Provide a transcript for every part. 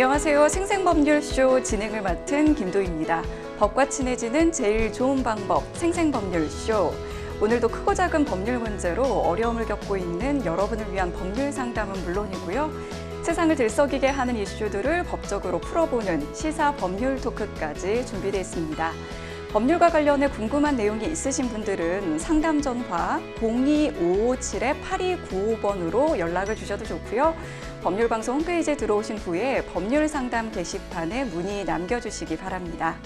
안녕하세요. 생생법률쇼 진행을 맡은 김도희입니다. 법과 친해지는 제일 좋은 방법, 생생법률쇼. 오늘도 크고 작은 법률 문제로 어려움을 겪고 있는 여러분을 위한 법률 상담은 물론이고요. 세상을 들썩이게 하는 이슈들을 법적으로 풀어보는 시사 법률 토크까지 준비되어 있습니다. 법률과 관련해 궁금한 내용이 있으신 분들은 상담 전화 02557-8295번으로 연락을 주셔도 좋고요. 법률방송 홈페이지에 들어오신 후에 법률상담 게시판에 문의 남겨주시기 바랍니다.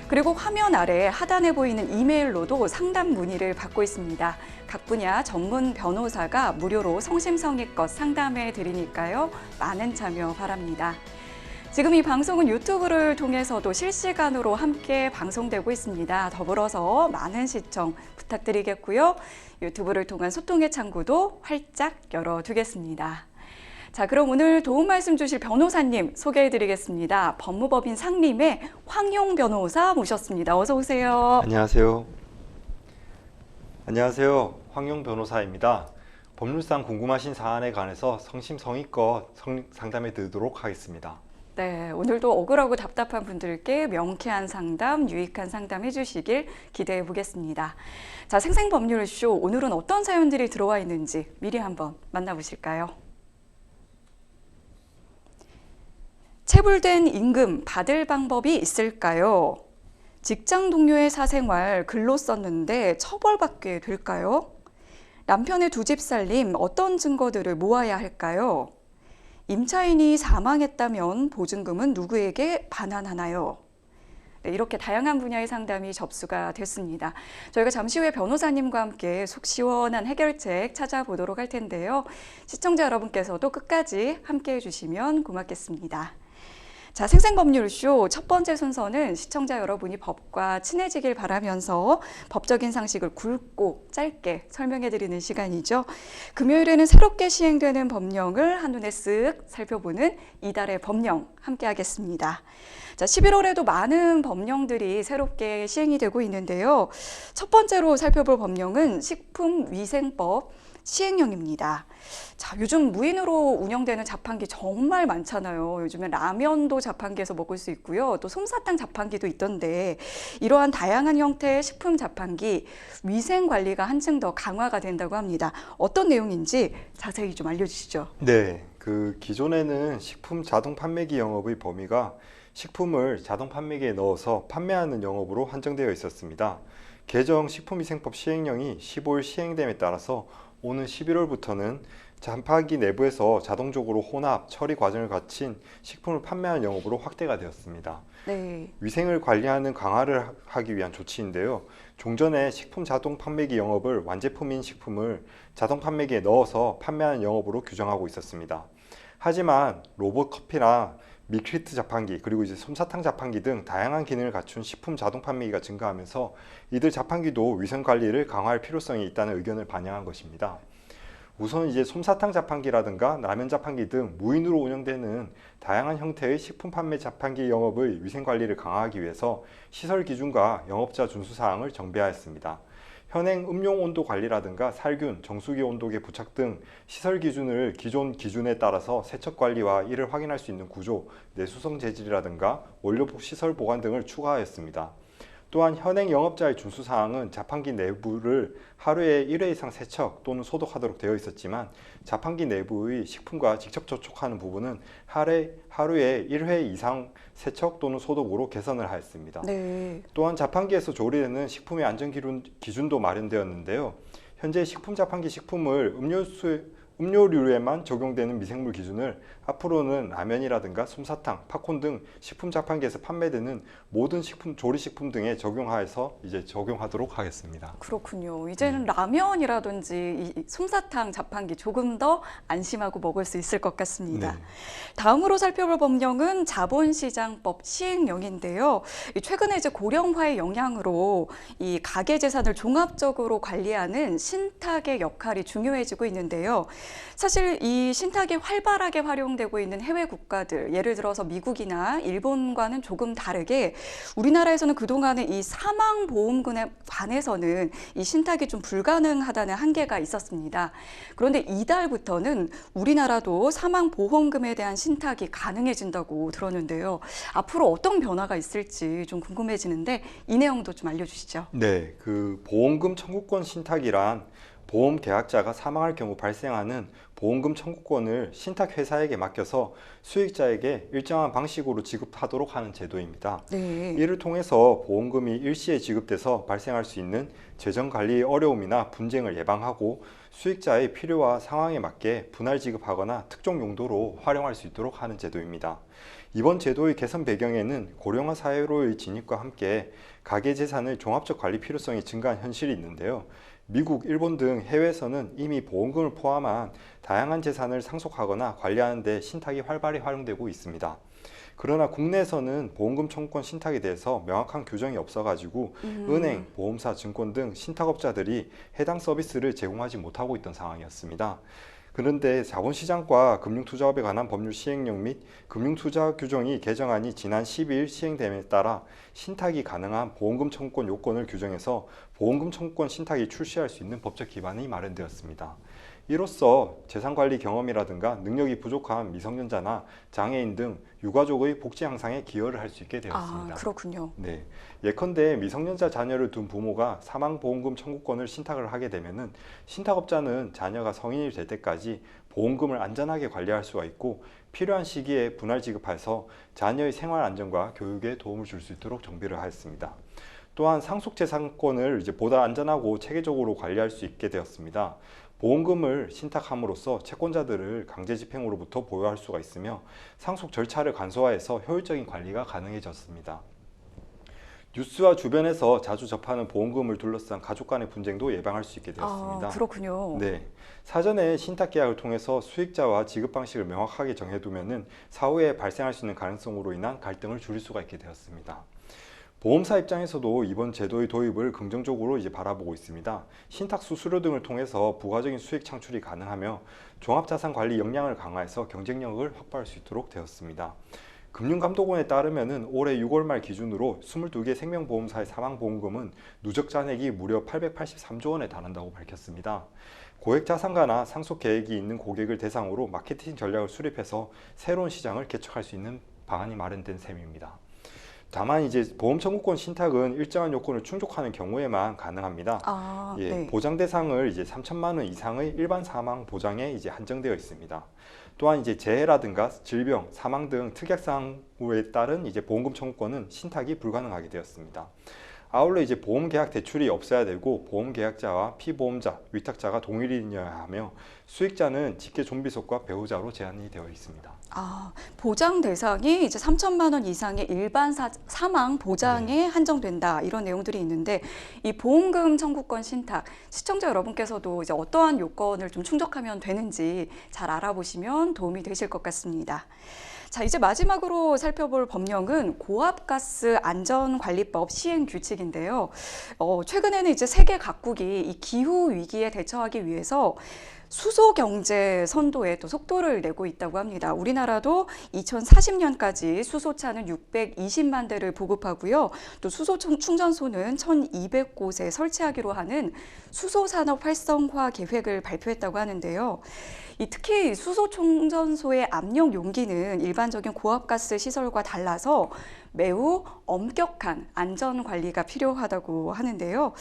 그리고 화면 아래 하단에 보이는 이메일로도 상담 문의를 받고 있습니다. 각 분야 전문 변호사가 무료로 성심성의껏 상담해 드리니까요. 많은 참여 바랍니다. 지금 이 방송은 유튜브를 통해서도 실시간으로 함께 방송되고 있습니다. 더불어서 많은 시청 부탁드리겠고요. 유튜브를 통한 소통의 창구도 활짝 열어두겠습니다. 자, 그럼 오늘 도움 말씀 주실 변호사님 소개해드리겠습니다. 법무법인 상림의 황용 변호사 모셨습니다. 어서 오세요. 안녕하세요. 안녕하세요. 황용 변호사입니다. 법률상 궁금하신 사안에 관해서 성심성의껏 상담해 드리도록 하겠습니다. 네, 오늘도 억울하고 답답한 분들께 명쾌한 상담, 유익한 상담 해주시길 기대해 보겠습니다. 자, 생생법률쇼 오늘은 어떤 사연들이 들어와 있는지 미리 한번 만나보실까요? 체불된 임금 받을 방법이 있을까요? 직장 동료의 사생활 글로 썼는데 처벌받게 될까요? 남편의 두 집 살림 어떤 증거들을 모아야 할까요? 임차인이 사망했다면 보증금은 누구에게 반환하나요? 네, 이렇게 다양한 분야의 상담이 접수가 됐습니다. 저희가 잠시 후에 변호사님과 함께 속 시원한 해결책 찾아보도록 할 텐데요. 시청자 여러분께서도 끝까지 함께해 주시면 고맙겠습니다. 자, 생생법률쇼 첫 번째 순서는 시청자 여러분이 법과 친해지길 바라면서 법적인 상식을 굵고 짧게 설명해드리는 시간이죠. 금요일에는 새롭게 시행되는 법령을 한눈에 쓱 살펴보는 이달의 법령 함께하겠습니다. 자, 11월에도 많은 법령들이 새롭게 시행이 되고 있는데요. 첫 번째로 살펴볼 법령은 식품위생법 시행령입니다. 자, 요즘 무인으로 운영되는 자판기 정말 많잖아요. 요즘엔 라면도 자판기에서 먹을 수 있고요. 또 솜사탕 자판기도 있던데 이러한 다양한 형태의 식품 자판기 위생 관리가 한층 더 강화가 된다고 합니다. 어떤 내용인지 자세히 좀 알려주시죠. 네, 기존에는 식품 자동 판매기 영업의 범위가 식품을 자동 판매기에 넣어서 판매하는 영업으로 한정되어 있었습니다. 개정 식품위생법 시행령이 15일 시행됨에 따라서 오는 11월부터는 자판기 내부에서 자동적으로 혼합, 처리 과정을 거친 식품을 판매하는 영업으로 확대가 되었습니다. 네. 위생을 관리하는 강화를 하기 위한 조치인데요. 종전에 식품 자동 판매기 영업을 완제품인 식품을 자동 판매기에 넣어서 판매하는 영업으로 규정하고 있었습니다. 하지만 로봇 커피나 밀키트 자판기, 그리고 이제 솜사탕 자판기 등 다양한 기능을 갖춘 식품 자동 판매기가 증가하면서 이들 자판기도 위생 관리를 강화할 필요성이 있다는 의견을 반영한 것입니다. 우선 이제 솜사탕 자판기라든가 라면 자판기 등 무인으로 운영되는 다양한 형태의 식품 판매 자판기 영업의 위생 관리를 강화하기 위해서 시설 기준과 영업자 준수 사항을 정비하였습니다. 현행 음용 온도 관리라든가 살균, 정수기 온도계 부착 등 시설 기준을 기존 기준에 따라서 세척 관리와 이를 확인할 수 있는 구조, 내수성 재질이라든가 원료 시설 보관 등을 추가하였습니다. 또한 현행 영업자의 준수 사항은 자판기 내부를 하루에 1회 이상 세척 또는 소독하도록 되어 있었지만 자판기 내부의 식품과 직접 접촉하는 부분은 하루에 1회 이상 세척 또는 소독으로 개선을 하였습니다. 네. 또한 자판기에서 조리되는 식품의 안전 기준도 마련되었는데요. 현재 식품 자판기 식품을 음료류에만 적용되는 미생물 기준을 앞으로는 라면이라든가 솜사탕, 팝콘 등 식품 자판기에서 판매되는 모든 조리식품 등에 적용하여서 이제 적용하도록 하겠습니다. 그렇군요. 이제는 라면이라든지 이 솜사탕 자판기 조금 더 안심하고 먹을 수 있을 것 같습니다. 네. 다음으로 살펴볼 법령은 자본시장법 시행령인데요. 최근에 이제 고령화의 영향으로 이 가계재산을 종합적으로 관리하는 신탁의 역할이 중요해지고 있는데요. 사실 이 신탁이 활발하게 활용되고 있는 해외 국가들, 예를 들어서 미국이나 일본과는 조금 다르게 우리나라에서는 그동안에 이 사망보험금에 관해서는 이 신탁이 좀 불가능하다는 한계가 있었습니다. 그런데 이달부터는 우리나라도 사망보험금에 대한 신탁이 가능해진다고 들었는데요. 앞으로 어떤 변화가 있을지 좀 궁금해지는데 이 내용도 좀 알려주시죠. 네, 그 보험금 청구권 신탁이란 보험 계약자가 사망할 경우 발생하는 보험금 청구권을 신탁 회사에게 맡겨서 수익자에게 일정한 방식으로 지급하도록 하는 제도입니다. 네. 이를 통해서 보험금이 일시에 지급돼서 발생할 수 있는 재정 관리 어려움이나 분쟁을 예방하고 수익자의 필요와 상황에 맞게 분할 지급하거나 특정 용도로 활용할 수 있도록 하는 제도입니다. 이번 제도의 개선 배경에는 고령화 사회로의 진입과 함께 가계 재산의 종합적 관리 필요성이 증가한 현실이 있는데요. 미국, 일본 등 해외에서는 이미 보험금을 포함한 다양한 재산을 상속하거나 관리하는 데 신탁이 활발히 활용되고 있습니다. 그러나 국내에서는 보험금 청구권 신탁에 대해서 명확한 규정이 없어가지고 은행, 보험사, 증권 등 신탁업자들이 해당 서비스를 제공하지 못하고 있던 상황이었습니다. 그런데 자본시장과 금융투자업에 관한 법률 시행령 및 금융투자 규정이 개정안이 지난 12일 시행됨에 따라 신탁이 가능한 보험금 청구권 요건을 규정해서 보험금 청구권 신탁이 출시할 수 있는 법적 기반이 마련되었습니다. 이로써 재산관리 경험이라든가 능력이 부족한 미성년자나 장애인 등 유가족의 복지 향상에 기여를 할 수 있게 되었습니다. 그렇군요. 네, 예컨대 미성년자 자녀를 둔 부모가 사망보험금 청구권을 신탁을 하게 되면은 신탁업자는 자녀가 성인이 될 때까지 보험금을 안전하게 관리할 수가 있고 필요한 시기에 분할 지급해서 자녀의 생활 안정과 교육에 도움을 줄 수 있도록 정비를 하였습니다. 또한 상속재산권을 보다 안전하고 체계적으로 관리할 수 있게 되었습니다. 보험금을 신탁함으로써 채권자들을 강제집행으로부터 보호할 수가 있으며 상속 절차를 간소화해서 효율적인 관리가 가능해졌습니다. 뉴스와 주변에서 자주 접하는 보험금을 둘러싼 가족 간의 분쟁도 예방할 수 있게 되었습니다. 그렇군요. 네, 사전에 신탁 계약을 통해서 수익자와 지급 방식을 명확하게 정해두면은 사후에 발생할 수 있는 가능성으로 인한 갈등을 줄일 수가 있게 되었습니다. 보험사 입장에서도 이번 제도의 도입을 긍정적으로 바라보고 있습니다. 신탁 수수료 등을 통해서 부가적인 수익 창출이 가능하며 종합자산관리 역량을 강화해서 경쟁력을 확보할 수 있도록 되었습니다. 금융감독원에 따르면 올해 6월 말 기준으로 22개 생명보험사의 사망보험금은 누적 잔액이 무려 883조 원에 달한다고 밝혔습니다. 고액자산가나 상속계획이 있는 고객을 대상으로 마케팅 전략을 수립해서 새로운 시장을 개척할 수 있는 방안이 마련된 셈입니다. 다만 보험 청구권 신탁은 일정한 요건을 충족하는 경우에만 가능합니다. 네. 보장 대상을 3천만 원 이상의 일반 사망 보장에 한정되어 있습니다. 또한 재해라든가 질병, 사망 등 특약사항에 따른 보험금 청구권은 신탁이 불가능하게 되었습니다. 아울러 보험계약 대출이 없어야 되고 보험계약자와 피보험자, 위탁자가 동일인이어야 하며 수익자는 직계 좀비속과 배우자로 제한이 되어 있습니다. 보장 대상이 3천만 원 이상의 일반 사망 보장에 한정된다 이런 내용들이 있는데 이 보험금 청구권 신탁 시청자 여러분께서도 어떠한 요건을 좀 충족하면 되는지 잘 알아보시면 도움이 되실 것 같습니다. 자, 이제 마지막으로 살펴볼 법령은 고압가스 안전관리법 시행 규칙인데요. 최근에는 세계 각국이 이 기후 위기에 대처하기 위해서 수소 경제 선도에 또 속도를 내고 있다고 합니다. 우리나라도 2040년까지 수소차는 620만 대를 보급하고요. 또 수소 충전소는 1,200곳에 설치하기로 하는 수소 산업 활성화 계획을 발표했다고 하는데요. 특히 수소 충전소의 압력 용기는 일반적인 고압가스 시설과 달라서 매우 엄격한 안전 관리가 필요하다고 하는데요.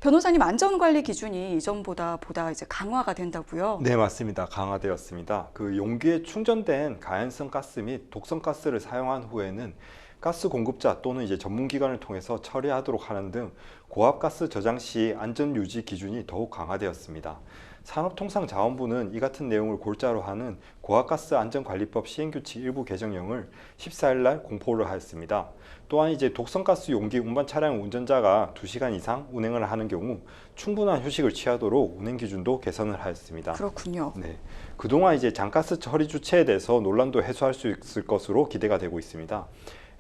변호사님, 안전 관리 기준이 이전보다 강화가 된다고요? 네, 맞습니다. 강화되었습니다. 그 용기에 충전된 가연성 가스 및 독성 가스를 사용한 후에는 가스 공급자 또는 전문기관을 통해서 처리하도록 하는 등 고압가스 저장 시 안전 유지 기준이 더욱 강화되었습니다. 산업통상자원부는 이 같은 내용을 골자로 하는 고압가스 안전관리법 시행규칙 일부 개정령을 14일 날 공포를 하였습니다. 또한 독성가스 용기 운반 차량 운전자가 2시간 이상 운행을 하는 경우 충분한 휴식을 취하도록 운행 기준도 개선을 하였습니다. 그렇군요. 네, 그동안 장가스 처리 주체에 대해서 논란도 해소할 수 있을 것으로 기대가 되고 있습니다.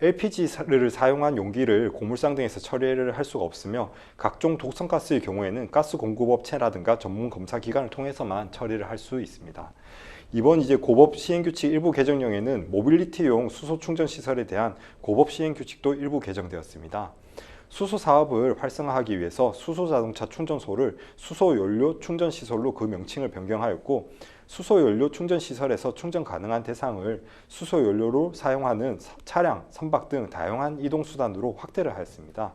LPG를 사용한 용기를 고물상 등에서 처리를 할 수가 없으며 각종 독성가스의 경우에는 가스 공급업체라든가 전문 검사 기관을 통해서만 처리를 할 수 있습니다. 이번 고법 시행규칙 일부 개정령에는 모빌리티용 수소 충전 시설에 대한 고법 시행규칙도 일부 개정되었습니다. 수소 사업을 활성화하기 위해서 수소 자동차 충전소를 수소 연료 충전 시설로 그 명칭을 변경하였고, 수소 연료 충전 시설에서 충전 가능한 대상을 수소 연료로 사용하는 차량, 선박 등 다양한 이동 수단으로 확대를 하였습니다.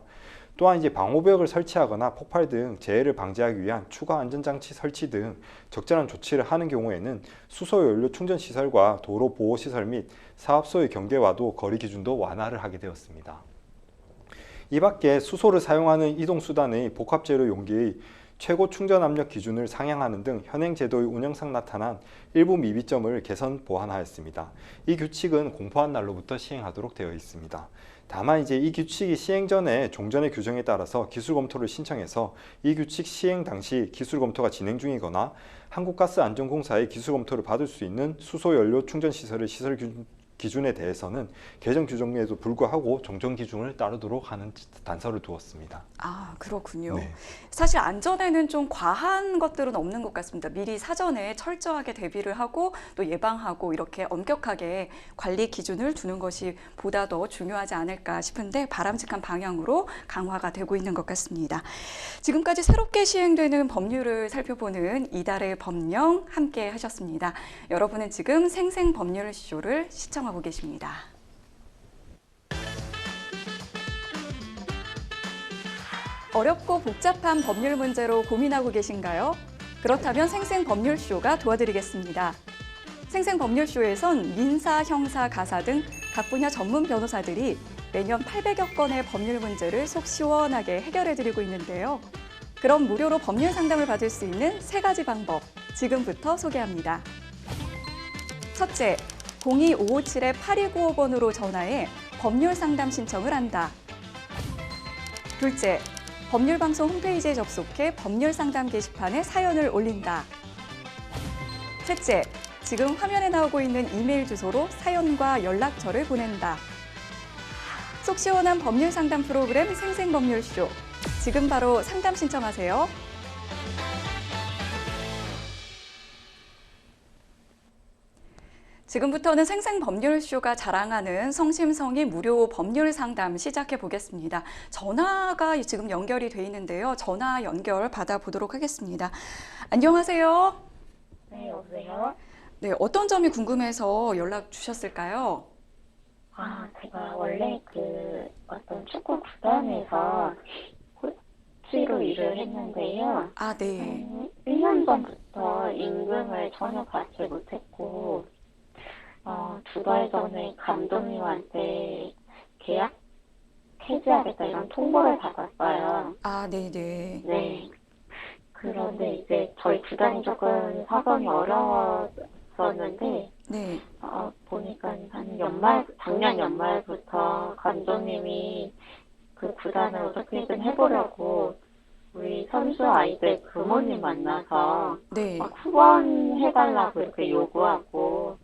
또한 방호벽을 설치하거나 폭발 등 재해를 방지하기 위한 추가 안전장치 설치 등 적절한 조치를 하는 경우에는 수소 연료 충전 시설과 도로 보호 시설 및 사업소의 경계와도 거리 기준도 완화를 하게 되었습니다. 이 밖에 수소를 사용하는 이동수단의 복합재료 용기의 최고 충전 압력 기준을 상향하는 등 현행 제도의 운영상 나타난 일부 미비점을 개선 보완하였습니다. 이 규칙은 공포한 날로부터 시행하도록 되어 있습니다. 다만 이 규칙이 시행 전에 종전의 규정에 따라서 기술 검토를 신청해서 이 규칙 시행 당시 기술 검토가 진행 중이거나 한국가스안전공사의 기술 검토를 받을 수 있는 수소 연료 충전 시설의 시설 기준에 대해서는 개정 규정에도 불구하고 종전 기준을 따르도록 하는 단서를 두었습니다. 아, 그렇군요. 네. 사실 안전에는 좀 과한 것들은 없는 것 같습니다. 미리 사전에 철저하게 대비를 하고 또 예방하고 이렇게 엄격하게 관리 기준을 두는 것이 보다 더 중요하지 않을까 싶은데 바람직한 방향으로 강화가 되고 있는 것 같습니다. 지금까지 새롭게 시행되는 법률을 살펴보는 이달의 법령 함께 하셨습니다. 여러분은 지금 생생법률쇼를 시청하고 계십니다. 어렵고 복잡한 법률 문제로 고민하고 계신가요? 그렇다면 생생법률쇼가 도와드리겠습니다. 생생법률쇼에선 민사, 형사, 가사 등 각 분야 전문 변호사들이 매년 800여 건의 법률 문제를 속 시원하게 해결해드리고 있는데요. 그럼 무료로 법률 상담을 받을 수 있는 3가지 방법, 지금부터 소개합니다. 첫째, 02-557-8295번으로 전화해 법률 상담 신청을 한다. 둘째, 법률방송 홈페이지에 접속해 법률 상담 게시판에 사연을 올린다. 셋째, 지금 화면에 나오고 있는 이메일 주소로 사연과 연락처를 보낸다. 속 시원한 법률 상담 프로그램 생생법률쇼. 지금 바로 상담 신청하세요. 지금부터는 생생법률쇼가 자랑하는 성심성의 무료 법률 상담 시작해 보겠습니다. 전화가 지금 연결이 돼 있는데요. 전화 연결 받아보도록 하겠습니다. 안녕하세요. 네, 여보세요? 네, 어떤 점이 궁금해서 연락 주셨을까요? 제가 원래 어떤 축구 구단에서 코치로 일을 했는데요. 아, 네. 1년 전부터 임금을 전혀 받지 못했고, 2달 전에 감독님한테 계약 해지하겠다 이런 통보를 받았어요. 아, 네네. 네. 그런데 이제 저희 구단이 조금 사정이 어려웠었는데, 네. 보니까 작년 연말부터 감독님이 그 구단을 어떻게든 해보려고 우리 선수 아이들 부모님 만나서 네. 막 후원해달라고 이렇게 요구하고,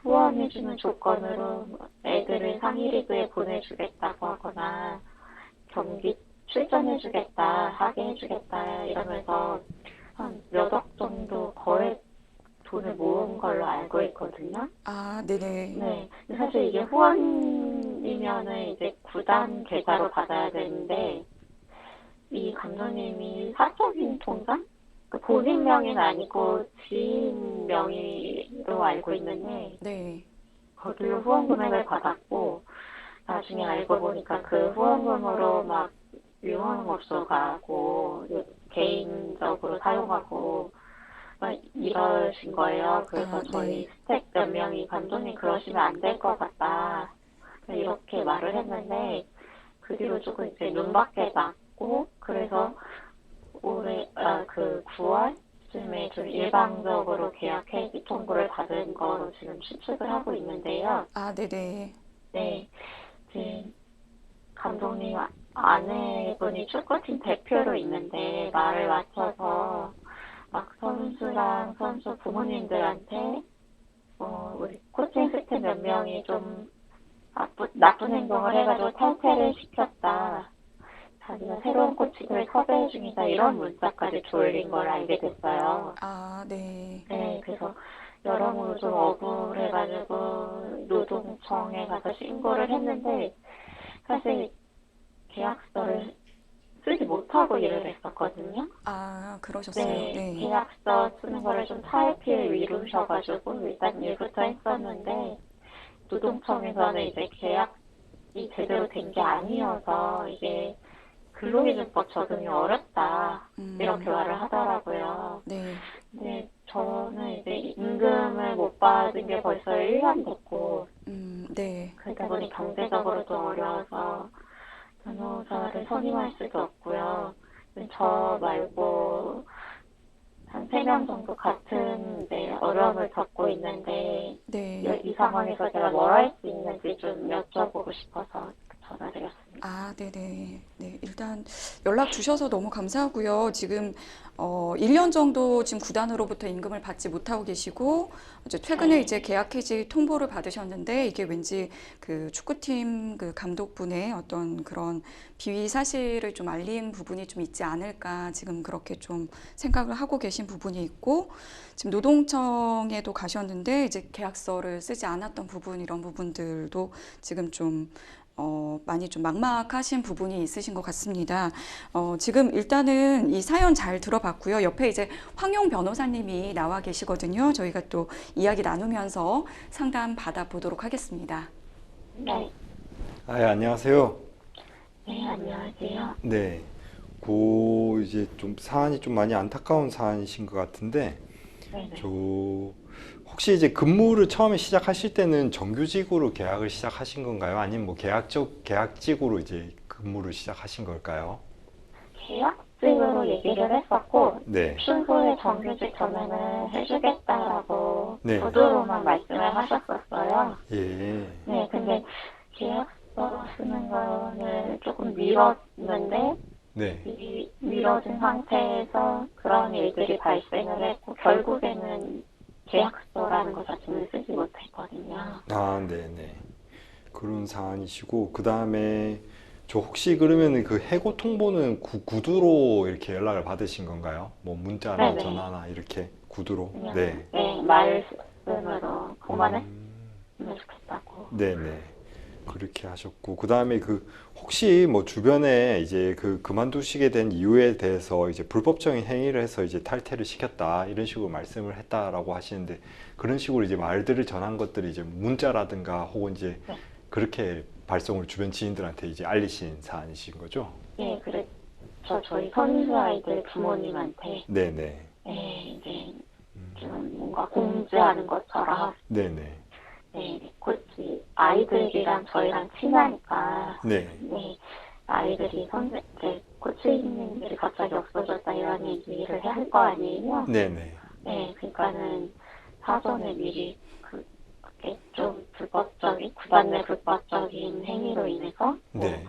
후원해주는 조건으로 애들을 상위리그에 보내주겠다고 하거나 경기 출전해주겠다, 하게 해주겠다 이러면서 한 몇 억 정도 거액 돈을 모은 걸로 알고 있거든요. 아, 네네. 네. 근데 사실 이게 후원이면은 이제 구단 계좌로 받아야 되는데, 이 감독님이 사적인 통장? 본인 명의는 아니고 지인 명의로 알고 있는데, 네. 거기로 후원 금액을 받았고, 나중에 알고 보니까 그 후원금으로 막 유흥업소 가고, 개인적으로 사용하고, 막 이러신 거예요. 그래서 네. 저희 스태프 몇 명이 감독님 그러시면 안 될 것 같다. 이렇게 말을 했는데, 그 뒤로 조금 이제 눈밖에 났고, 그래서 올해, 9월쯤에 좀 일방적으로 계약 해지 통보를 받은 거로 지금 추측을 하고 있는데요. 아, 네네. 네. 지금 감독님 아내분이 축구팀 대표로 있는데 말을 맞춰서 막 선수랑 선수 부모님들한테 우리 코칭 스태프 몇 명이 좀 나쁜 행동을 해가지고 탈퇴를 시켰다. 자기가 새로운 코치를 섭외 중이다. 이런 문자까지 돌린 걸 알게 됐어요. 아, 네. 네, 그래서 여러모로 좀 억울해가지고 노동청에 가서 신고를 했는데 사실 계약서를 쓰지 못하고 일을 했었거든요. 아, 그러셨어요. 네, 네. 계약서 쓰는 거를 좀 차일피일 미루셔가지고 일단 일부터 했었는데 노동청에서는 이제 계약이 제대로 된 게 아니어서 이게 근로기준법 적용이 어렵다 이렇게 말을 하더라고요. 네. 근데 저는 이제 임금을 못 받은 게 벌써 1년 됐고 네. 그러다 보니 경제적으로도 어려워서 변호사를 선임할 수도 없고요. 저 말고 한 3명 정도 같은 어려움을 겪고 있는데 네. 이 상황에서 제가 뭘 할 수 있는지 좀 여쭤보고 싶어서 전화드렸습니다. 아, 네네. 네, 일단 연락 주셔서 너무 감사하고요. 지금 1년 정도 지금 구단으로부터 임금을 받지 못하고 계시고 이제 최근에 이제 계약 해지 통보를 받으셨는데 이게 왠지 그 축구팀 그 감독분의 어떤 그런 비위 사실을 좀 알린 부분이 좀 있지 않을까 지금 그렇게 좀 생각을 하고 계신 부분이 있고 지금 노동청에도 가셨는데 이제 계약서를 쓰지 않았던 부분 이런 부분들도 지금 좀 많이 좀 막막하신 부분이 있으신 것 같습니다. 지금 일단은 이 사연 잘 들어봤고요. 옆에 이제 황용 변호사님이 나와 계시거든요. 저희가 또 이야기 나누면서 상담 받아보도록 하겠습니다. 네, 아, 예, 안녕하세요. 네, 안녕하세요. 네. 이제 좀 사안이 좀 많이 안타까운 사안이신 것 같은데, 네네. 저 혹시 이제 근무를 처음에 시작하실 때는 정규직으로 계약을 시작하신 건가요? 아니면 뭐 계약직으로 이제 근무를 시작하신 걸까요? 계약직으로 얘기를 했었고 네. 충분히 정규직 전환을 해주겠다라고 네. 구두로만 말씀을 하셨었어요. 예. 네, 근데 계약서 쓰는 거는 조금 미뤘는데 네. 미뤄진 상태에서 그런 일들이 발생을 했고 결국에는 계약서라는 것 자체는 쓰지 못했거든요. 아, 네네. 그런 사안이시고, 그 다음에 저 혹시 그러면 그 해고 통보는 구두로 이렇게 연락을 받으신 건가요? 뭐 문자나 네네. 전화나 이렇게 구두로? 그냥 네. 말씀으로 그만했으면 음, 좋겠다고. 네네. 그렇게 하셨고, 그 다음에 혹시 뭐 주변에 이제 그만두시게 된 이유에 대해서 이제 불법적인 행위를 해서 이제 탈퇴를 시켰다, 이런 식으로 말씀을 했다라고 하시는데, 그런 식으로 이제 말들을 전한 것들이 이제 문자라든가 혹은 이제 네. 그렇게 발송을 주변 지인들한테 이제 알리신 사안이신 거죠? 예, 그래서 저희 선수 아이들 부모님한테 네네. 이제 좀 뭔가 공지하는 것처럼 네네. 코치 아이들이랑 저희랑 친하니까 네. 아이들이 이제 코치님들이 갑자기 없어졌다 이런 얘기를 할 거 아니에요. 네네. 그러니까는 사전에 미리 그렇게 좀 구단 내 불법적인 행위로 인해서 네.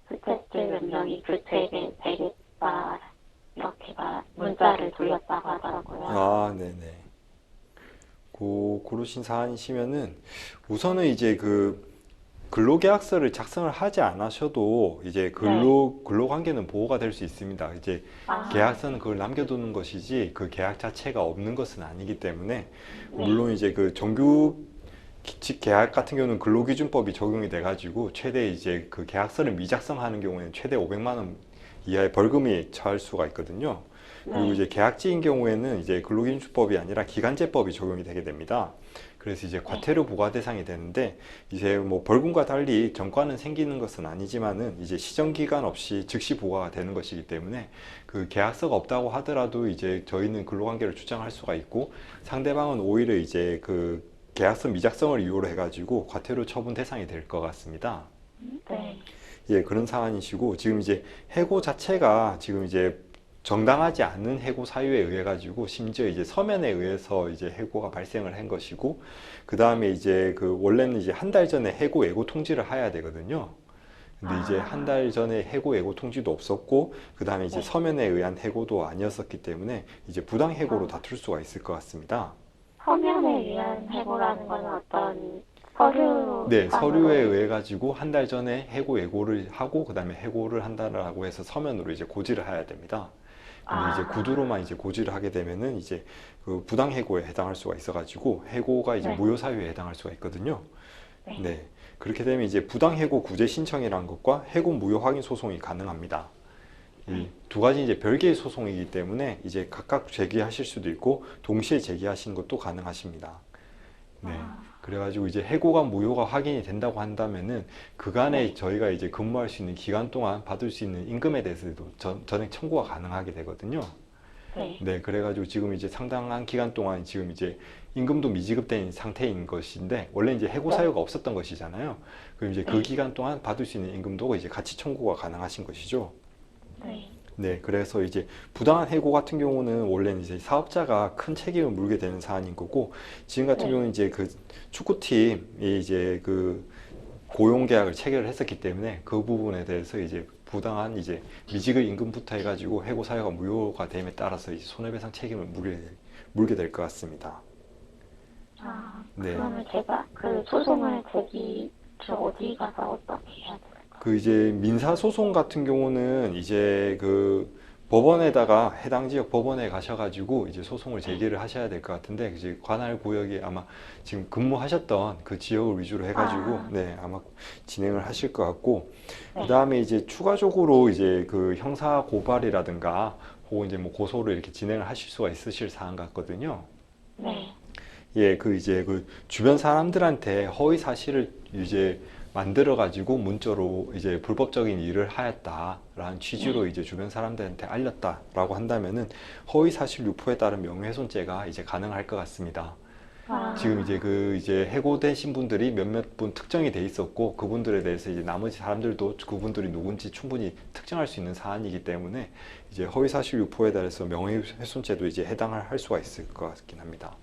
스태프들 몇 명이 교체되겠다 이렇게 문자를 돌렸다고 하더라고요. 아, 네네. 그러신 사안이시면은 우선은 이제 근로계약서를 작성을 하지 않으셔도 이제 근로관계는 보호가 될 수 있습니다. 이제 계약서는 그걸 남겨두는 것이지 그 계약 자체가 없는 것은 아니기 때문에 물론 이제 정규직 계약 같은 경우는 근로기준법이 적용이 돼가지고 최대 이제 그 계약서를 미작성하는 경우에는 최대 500만 원 이하의 벌금이 처할 수가 있거든요. 그리고 이제 계약직인 경우에는 이제 근로기준법이 아니라 기간제법이 적용이 되게 됩니다. 그래서 이제 과태료 부과 대상이 되는데 이제 뭐 벌금과 달리 전과는 생기는 것은 아니지만은 이제 시정 기간 없이 즉시 부과가 되는 것이기 때문에 그 계약서가 없다고 하더라도 이제 저희는 근로관계를 주장할 수가 있고 상대방은 오히려 이제 그 계약서 미작성을 이유로 해가지고 과태료 처분 대상이 될 것 같습니다. 네. 예, 그런 사안이시고 지금 이제 해고 자체가 지금 이제 정당하지 않은 해고 사유에 의해 가지고 심지어 이제 서면에 의해서 이제 해고가 발생을 한 것이고 그 다음에 이제 원래는 이제 한 달 전에 해고 예고 통지를 해야 되거든요. 근데 이제 한 달 전에 해고 예고 통지도 없었고 그 다음에 이제 서면에 의한 해고도 아니었었기 때문에 이제 부당 해고로 다툴 수가 있을 것 같습니다. 서면에 의한 해고라는 건 어떤 서류 네, 서류에 상으로. 의해 가지고 한 달 전에 해고 예고를 하고 그다음에 해고를 한다라고 해서 서면으로 이제 고지를 해야 됩니다. 근데 이제 아, 구두로만 이제 고지를 하게 되면은 이제 그 부당 해고에 해당할 수가 있어가지고 해고가 이제 네, 무효 사유에 해당할 수가 있거든요. 네, 네, 그렇게 되면 이제 부당 해고 구제 신청이라는 것과 해고 무효 확인 소송이 가능합니다. 이 네. 두 가지 이제 별개의 소송이기 때문에 이제 각각 제기하실 수도 있고 동시에 제기하시는 것도 가능하십니다. 네. 아, 그래가지고 이제 해고가 무효가 확인이 된다고 한다면은 그간에 네, 저희가 이제 근무할 수 있는 기간 동안 받을 수 있는 임금에 대해서도 전액 청구가 가능하게 되거든요. 네, 네, 그래가지고 지금 이제 상당한 기간 동안 지금 이제 임금도 미지급된 상태인 것인데 원래 이제 해고 네, 사유가 없었던 것이잖아요. 그럼 이제 그 네, 기간 동안 받을 수 있는 임금도 이제 같이 청구가 가능하신 것이죠. 네. 네, 그래서 이제 부당한 해고 같은 경우는 원래는 이제 사업자가 큰 책임을 물게 되는 사안인 거고, 지금 같은 네. 경우는 이제 그 축구팀이 이제 그 고용 계약을 체결을 했었기 때문에 그 부분에 대해서 이제 부당한 이제 미지급 임금부터 해가지고 해고 사유가 무효가 됨에 따라서 이제 손해배상 책임을 물게 될 것 같습니다. 아, 네. 그러면 제가 그 소송을 저 어디 가서 어떻게 해야 될까요? 그 이제 민사소송 같은 경우는 이제 그 법원에다가 해당 지역 법원에 가셔가지고 이제 소송을 네. 제기를 하셔야 될 것 같은데 이제 관할 구역이 아마 지금 근무하셨던 그 지역을 위주로 해가지고 아, 네 아마 진행을 하실 것 같고 그 네, 다음에 이제 추가적으로 이제 그 형사 고발이라든가 혹은 이제 뭐 고소를 이렇게 진행을 하실 수가 있으실 사안 같거든요. 네, 예, 그 이제 그 주변 사람들한테 허위 사실을 이제 만들어 가지고 문자로 이제 불법적인 일을 하였다라는 취지로 네. 이제 주변 사람들한테 알렸다라고 한다면은 허위 사실 유포에 따른 명예훼손죄가 이제 가능할 것 같습니다. 지금 이제 아, 그 이제 해고되신 분들이 몇몇 분 특정이 돼 있었고 그분들에 대해서 이제 나머지 사람들도 그분들이 누군지 충분히 특정할 수 있는 사안이기 때문에 이제 허위 사실 유포에 대해서 명예훼손죄도 이제 해당을 할 수가 있을 것 같긴 합니다.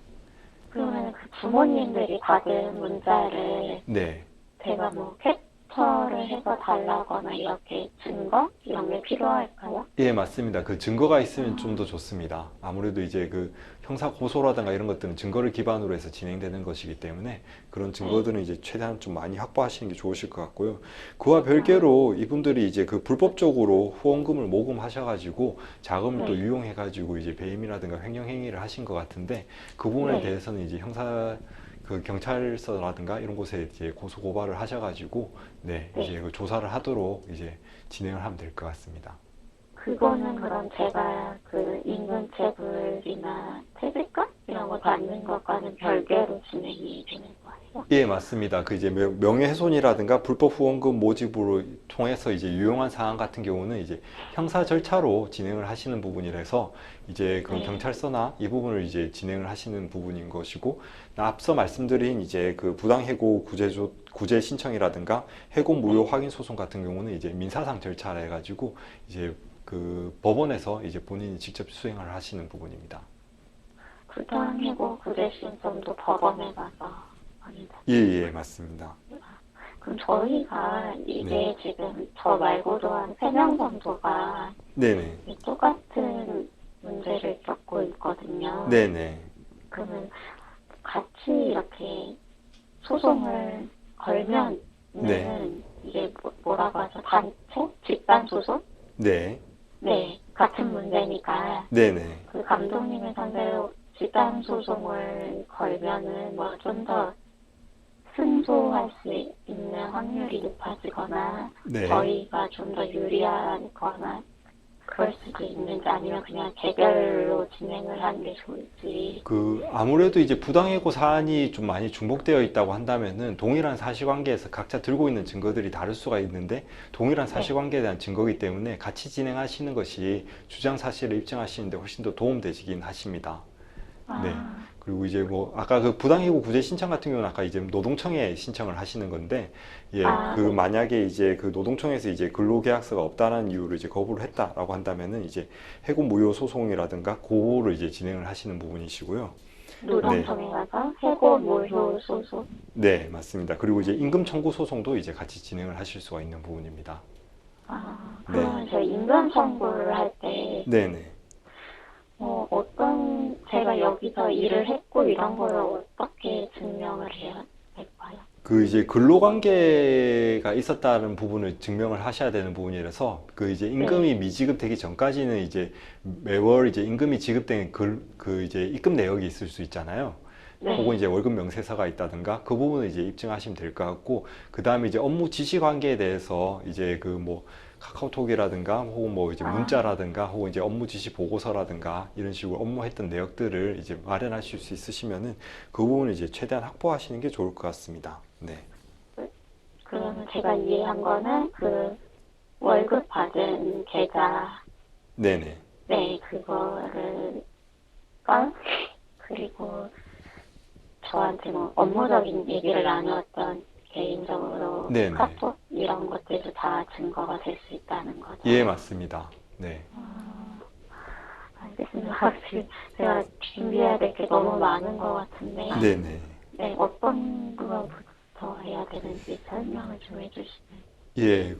그러면 그 부모님들이 받은 문자를 네. 제가 뭐 캡처를 해서 달라거나 이렇게 증거? 이런 게 필요할까요? 예, 맞습니다. 그 증거가 있으면 좀 아, 더 좋습니다. 아무래도 이제 그 형사 고소라든가 이런 것들은 증거를 기반으로 해서 진행되는 것이기 때문에 그런 네. 증거들은 이제 최대한 좀 많이 확보하시는 게 좋으실 것 같고요. 그와 아, 별개로 이분들이 이제 그 불법적으로 후원금을 모금하셔가지고 자금을 또 네, 유용해가지고 이제 배임이라든가 횡령행위를 하신 것 같은데 그 부분에 네. 대해서는 이제 형사 그 경찰서라든가 이런 곳에 이제 고소 고발을 하셔가지고 네, 네. 이제 그 조사를 하도록 이제 진행을 하면 될 것 같습니다. 그거는 그럼 제가 그 임금체불이나 퇴직금 이런 거 받는 것과는 별개로 진행이 되는 거예요? 예, 맞습니다. 그 이제 명예훼손이라든가 불법 후원금 모집으로 통해서 이제 유용한 사안 같은 경우는 이제 형사 절차로 진행을 하시는 부분이라서 이제 그 네, 경찰서나 이 부분을 이제 진행을 하시는 부분인 것이고 앞서 말씀드린 이제 그 부당해고 구제 신청이라든가 해고 무효 네. 확인 소송 같은 경우는 이제 민사상 절차라 해가지고 이제 그 법원에서 이제 본인이 직접 수행을 하시는 부분입니다. 부당해고 구제신청도 법원에 가서 하는 거. 예, 예, 맞습니다. 그럼 저희가 네. 이게 지금 저 말고도 한 3명 정도가 네네. 이 똑같은 문제를 겪고 있거든요. 네네. 그러면 같이 이렇게 소송을 걸면은 네. 이게 뭐라고 하죠? 단체? 집단 소송? 네. 네, 같은 문제니까 네네. 그 감독님의 상대로 집단 소송을 걸면은 뭐 좀 더 승소할 수 있는 확률이 높아지거나 네. 저희가 좀 더 유리하거나 그럴 수도 있는지 아니면 그냥 개별로 진행을 하는 게 좋을지. 그 아무래도 이제 부당해고 사안이 좀 많이 중복되어 있다고 한다면은 동일한 사실관계에서 각자 들고 있는 증거들이 다를 수가 있는데 동일한 네. 사실관계에 대한 증거이기 때문에 같이 진행하시는 것이 주장 사실을 입증하시는데 훨씬 더 도움되시긴 하십니다. 네. 아, 그리고 이제 뭐 아까 그 부당해고 구제 신청 같은 경우는 아까 이제 노동청에 신청을 하시는 건데 예, 그 네. 만약에 이제 그 노동청에서 이제 근로계약서가 없다는 이유로 이제 거부를 했다라고 한다면은 이제 해고 무효 소송이라든가 그거를 이제 진행을 하시는 부분이시고요. 네. 노동청에 가서 해고 무효 소송. 네, 맞습니다. 그리고 이제 임금 청구 소송도 이제 같이 진행을 하실 수가 있는 부분입니다. 아, 네. 그러면 저희 임금 청구를 할 때, 네네. 제가 여기서 일을 했고 이런 거를 어떻게 증명을 해야 될까요? 그 이제 근로관계가 있었다는 부분을 증명을 하셔야 되는 부분이라서 그 이제 임금이 미지급되기 전까지는 이제 매월 이제 임금이 지급된 그 이제 입금 내역이 있을 수 있잖아요. 네. 혹은 이제 월급 명세서가 있다든가 그 부분을 이제 입증하시면 될 것 같고, 그 다음에 이제 업무 지시 관계에 대해서 이제 그 뭐 카카오톡이라든가 혹은 뭐 이제 문자라든가 혹은 이제 업무 지시 보고서라든가 이런 식으로 업무했던 내역들을 이제 마련하실 수 있으시면은 그 부분을 이제 최대한 확보하시는 게 좋을 것 같습니다. 네. 그러면 제가 이해한 거는 그 월급 받은 계좌, 네네. 네, 그거를, 그리고 저한테 뭐 업무적인 얘기를 나누었던 개인적으로 네네. 카톡 이런 것들도 다 증거가 될 수 있다는 거죠. 예, 맞습니다. 네. 알겠습니다. 확실히 제가 준비해야 될 게 너무 많은 것 같은데, 네네. 네, 어떤 거부터 해야 되는지 설명을 좀 해주시면. 예,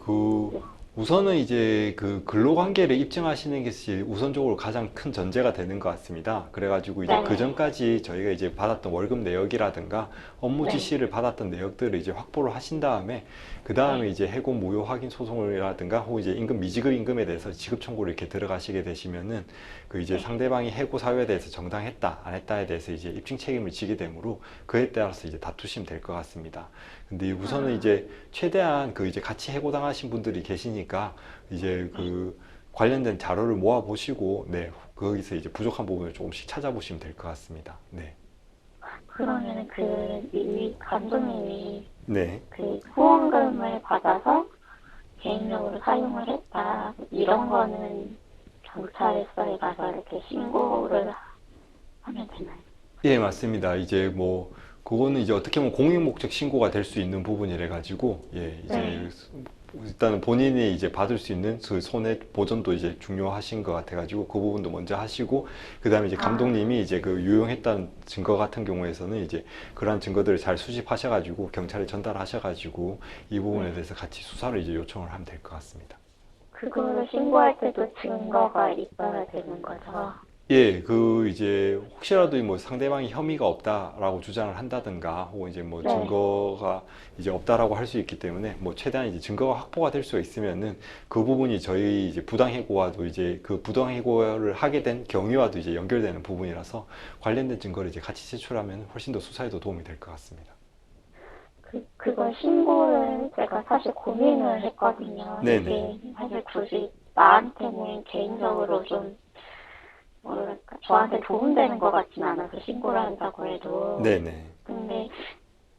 우선은 이제 그 근로관계를 입증하시는 것이 우선적으로 가장 큰 전제가 되는 것 같습니다. 그래가지고 이제 네. 그 전까지 저희가 이제 받았던 월급 내역이라든가 업무 네. 지시를 받았던 내역들을 이제 확보를 하신 다음에 그 다음에 이제 해고 무효 확인 소송이라든가 혹은 이제 임금 미지급 임금에 대해서 지급 청구를 이렇게 들어가시게 되시면은 그 이제 상대방이 해고 사유에 대해서 정당했다 안 했다에 대해서 이제 입증 책임을 지게 되므로 그에 따라서 이제 다투시면 될 것 같습니다. 근데 우선은 이제 최대한 그 이제 같이 해고당하신 분들이 계시니까 이제 그 관련된 자료를 모아 보시고, 네, 거기서 이제 부족한 부분을 조금씩 찾아보시면 될 것 같습니다. 네. 그러면은 이 감독님이 네. 그 후원금을 받아서 개인적으로 사용을 했다, 이런 거는 경찰서에 가서 이렇게 신고를 하면 되나요? 예, 맞습니다. 이제 뭐 그거는 이제 어떻게 보면 공익 목적 신고가 될 수 있는 부분이라 가지고, 예, 이제 네. 일단은 본인이 이제 받을 수 있는 그 손해 보전도 이제 중요하신 것 같아 가지고 그 부분도 먼저 하시고, 그다음에 이제 감독님이 이제 그 유용했다는 증거 같은 경우에서는 이제 그러한 증거들을 잘 수집하셔 가지고 경찰에 전달하셔 가지고 이 부분에 대해서 같이 수사를 이제 요청을 하면 될 것 같습니다. 그거를 신고할 때도 증거가 있어야 되는 거죠. 예, 그 이제 혹시라도 뭐 상대방이 혐의가 없다라고 주장을 한다든가 혹은 이제 뭐 네. 증거가 이제 없다라고 할 수 있기 때문에 뭐 최대한 이제 증거가 확보가 될 수가 있으면은 그 부분이 저희 이제 부당해고와도 이제 그 부당해고를 하게 된 경위와도 이제 연결되는 부분이라서 관련된 증거를 이제 같이 제출하면 훨씬 더 수사에도 도움이 될 것 같습니다. 그거 신고를 제가 사실 고민을 했거든요. 네네. 이게 사실 굳이 나한테는 개인적으로 좀 뭐랄까 저한테 도움되는 것 같진 않아서 신고를 한다고 해도. 네네. 근데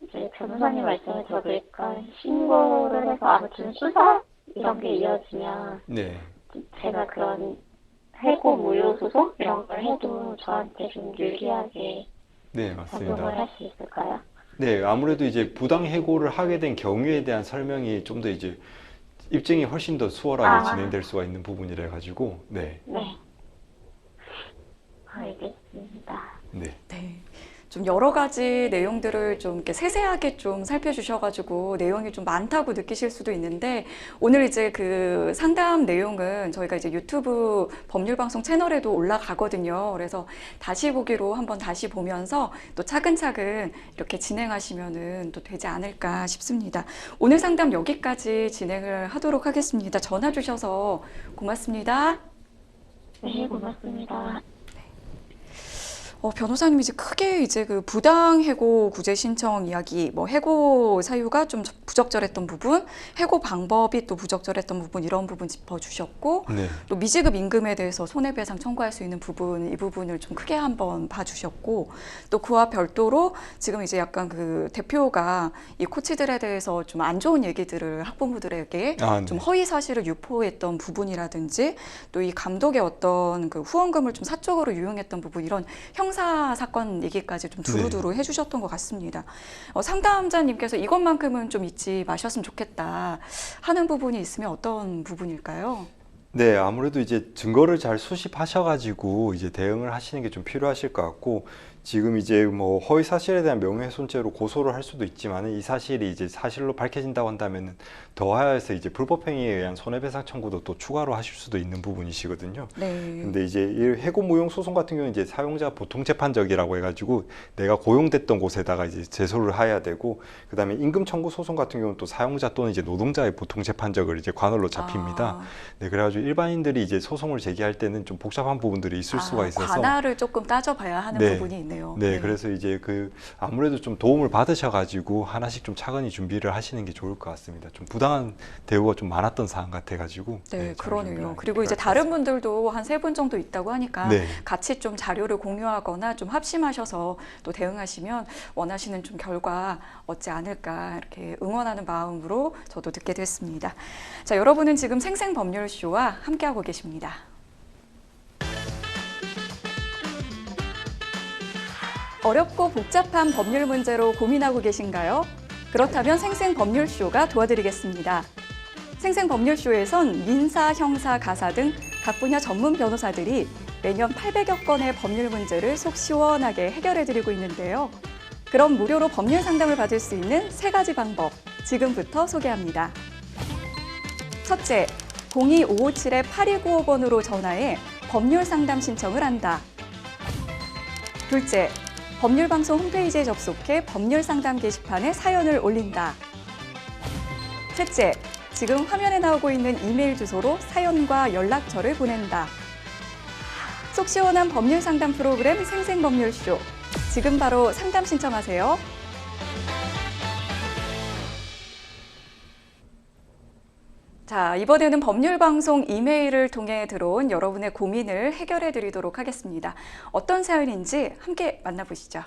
이제 변호사님 말씀을 들어보니까 신고를 해서 아무튼 수사 이런 게 이어지면 네. 제가 그런 해고 무효 소송 이런 걸 해도 저한테 좀 유리하게 네, 작용을 맞습니다. 할 수 있을까요? 네, 아무래도 이제 부당해고를 하게 된 경위에 대한 설명이 좀 더 이제 입증이 훨씬 더 수월하게 진행될 수가 있는 부분이라 가지고, 네. 네. 알겠습니다. 네. 네. 좀 여러 가지 내용들을 좀 이렇게 세세하게 좀 살펴주셔가지고 내용이 좀 많다고 느끼실 수도 있는데, 오늘 이제 그 상담 내용은 저희가 이제 유튜브 법률방송 채널에도 올라가거든요. 그래서 다시 보기로 한번 다시 보면서 또 차근차근 이렇게 진행하시면은 또 되지 않을까 싶습니다. 오늘 상담 여기까지 진행을 하도록 하겠습니다. 전화 주셔서 고맙습니다. 네, 고맙습니다. 변호사님이 이제 크게 이제 그 부당 해고 구제 신청 이야기, 뭐 해고 사유가 좀 부적절했던 부분, 해고 방법이 또 부적절했던 부분, 이런 부분 짚어주셨고, 네. 또 미지급 임금에 대해서 손해배상 청구할 수 있는 부분, 이 부분을 좀 크게 한번 봐주셨고, 또 그와 별도로 지금 이제 약간 그 대표가 이 코치들에 대해서 좀 안 좋은 얘기들을 학부모들에게 좀 네. 허위 사실을 유포했던 부분이라든지, 또 이 감독의 어떤 그 후원금을 좀 사적으로 유용했던 부분, 이런 형사 사건 얘기까지 좀 두루두루 해주셨던 것 같습니다. 상담자님께서 이것만큼은 좀 잊지 마셨으면 좋겠다 하는 부분이 있으면 어떤 부분일까요? 네, 아무래도 이제 증거를 잘 수집하셔가지고 이제 대응을 하시는 게 좀 필요하실 것 같고, 지금 이제 뭐 허위 사실에 대한 명예훼손죄로 고소를 할 수도 있지만 이 사실이 이제 사실로 밝혀진다고 한다면은 더하여서 이제 불법행위에 의한 손해배상 청구도 또 추가로 하실 수도 있는 부분이시거든요. 네. 근데 이제 이 해고 무용 소송 같은 경우는 이제 사용자 보통 재판적이라고 해가지고 내가 고용됐던 곳에다가 이제 제소를 해야 되고, 그다음에 임금 청구 소송 같은 경우는 또 사용자 또는 이제 노동자의 보통 재판적을 이제 관할로 잡힙니다. 아, 네, 그래가지고 일반인들이 이제 소송을 제기할 때는 좀 복잡한 부분들이 있을 수가 있어서 관할을 조금 따져봐야 하는 네. 부분이 있네요. 네, 그래서 이제 그 아무래도 좀 도움을 받으셔가지고 하나씩 좀 차근히 준비를 하시는 게 좋을 것 같습니다. 좀 부당한 대우가 좀 많았던 사안 같아가지고. 네, 잘 그러네요. 준비를 그리고 이제 필요할 것 다른 분들도 한 3분 정도 있다고 하니까 네. 같이 좀 자료를 공유하거나 좀 합심하셔서 또 대응하시면 원하시는 좀 결과 얻지 않을까 이렇게 응원하는 마음으로 저도 듣게 됐습니다. 자, 여러분은 지금 생생법률쇼와 함께하고 계십니다. 어렵고 복잡한 법률 문제로 고민하고 계신가요? 그렇다면 생생법률쇼가 도와드리겠습니다. 생생법률쇼에선 민사, 형사, 가사 등 각 분야 전문 변호사들이 매년 800여 건의 법률 문제를 속 시원하게 해결해드리고 있는데요. 그럼 무료로 법률 상담을 받을 수 있는 3가지 방법, 지금부터 소개합니다. 첫째, 02-557-8295번으로 전화해 법률 상담 신청을 한다. 둘째, 법률방송 홈페이지에 접속해 법률 상담 게시판에 사연을 올린다. 셋째, 지금 화면에 나오고 있는 이메일 주소로 사연과 연락처를 보낸다. 속 시원한 법률 상담 프로그램 생생법률쇼. 지금 바로 상담 신청하세요. 자, 이번에는 법률방송 이메일을 통해 들어온 여러분의 고민을 해결해 드리도록 하겠습니다. 어떤 사연인지 함께 만나보시죠.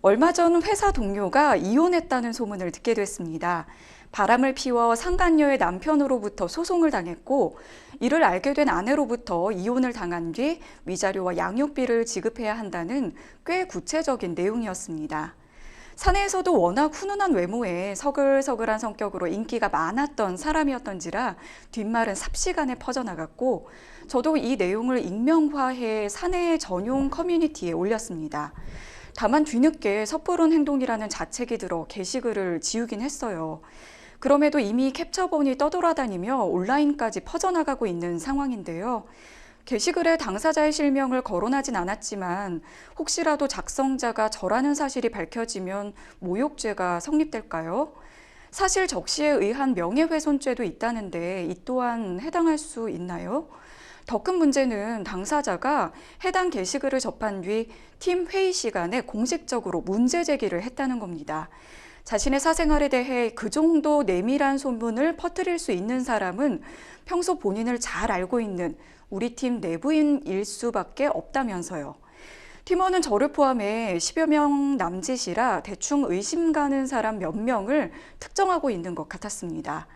얼마 전 회사 동료가 이혼했다는 소문을 듣게 됐습니다. 바람을 피워 상간녀의 남편으로부터 소송을 당했고, 이를 알게 된 아내로부터 이혼을 당한 뒤 위자료와 양육비를 지급해야 한다는 꽤 구체적인 내용이었습니다. 사내에서도 워낙 훈훈한 외모에 서글서글한 성격으로 인기가 많았던 사람이었던지라 뒷말은 삽시간에 퍼져나갔고, 저도 이 내용을 익명화해 사내 전용 커뮤니티에 올렸습니다. 다만 뒤늦게 섣부른 행동이라는 자책이 들어 게시글을 지우긴 했어요. 그럼에도 이미 캡처본이 떠돌아다니며 온라인까지 퍼져나가고 있는 상황인데요. 게시글에 당사자의 실명을 거론하진 않았지만 혹시라도 작성자가 저라는 사실이 밝혀지면 모욕죄가 성립될까요? 사실 적시에 의한 명예훼손죄도 있다는데 이 또한 해당할 수 있나요? 더 큰 문제는 당사자가 해당 게시글을 접한 뒤 팀 회의 시간에 공식적으로 문제 제기를 했다는 겁니다. 자신의 사생활에 대해 그 정도 내밀한 소문을 퍼뜨릴 수 있는 사람은 평소 본인을 잘 알고 있는 우리 팀 내부인일 수밖에 없다면서요. 팀원은 저를 포함해 10여 명 남짓이라 대충 의심 가는 사람 몇 명을 특정하고 있는 것 같았습니다.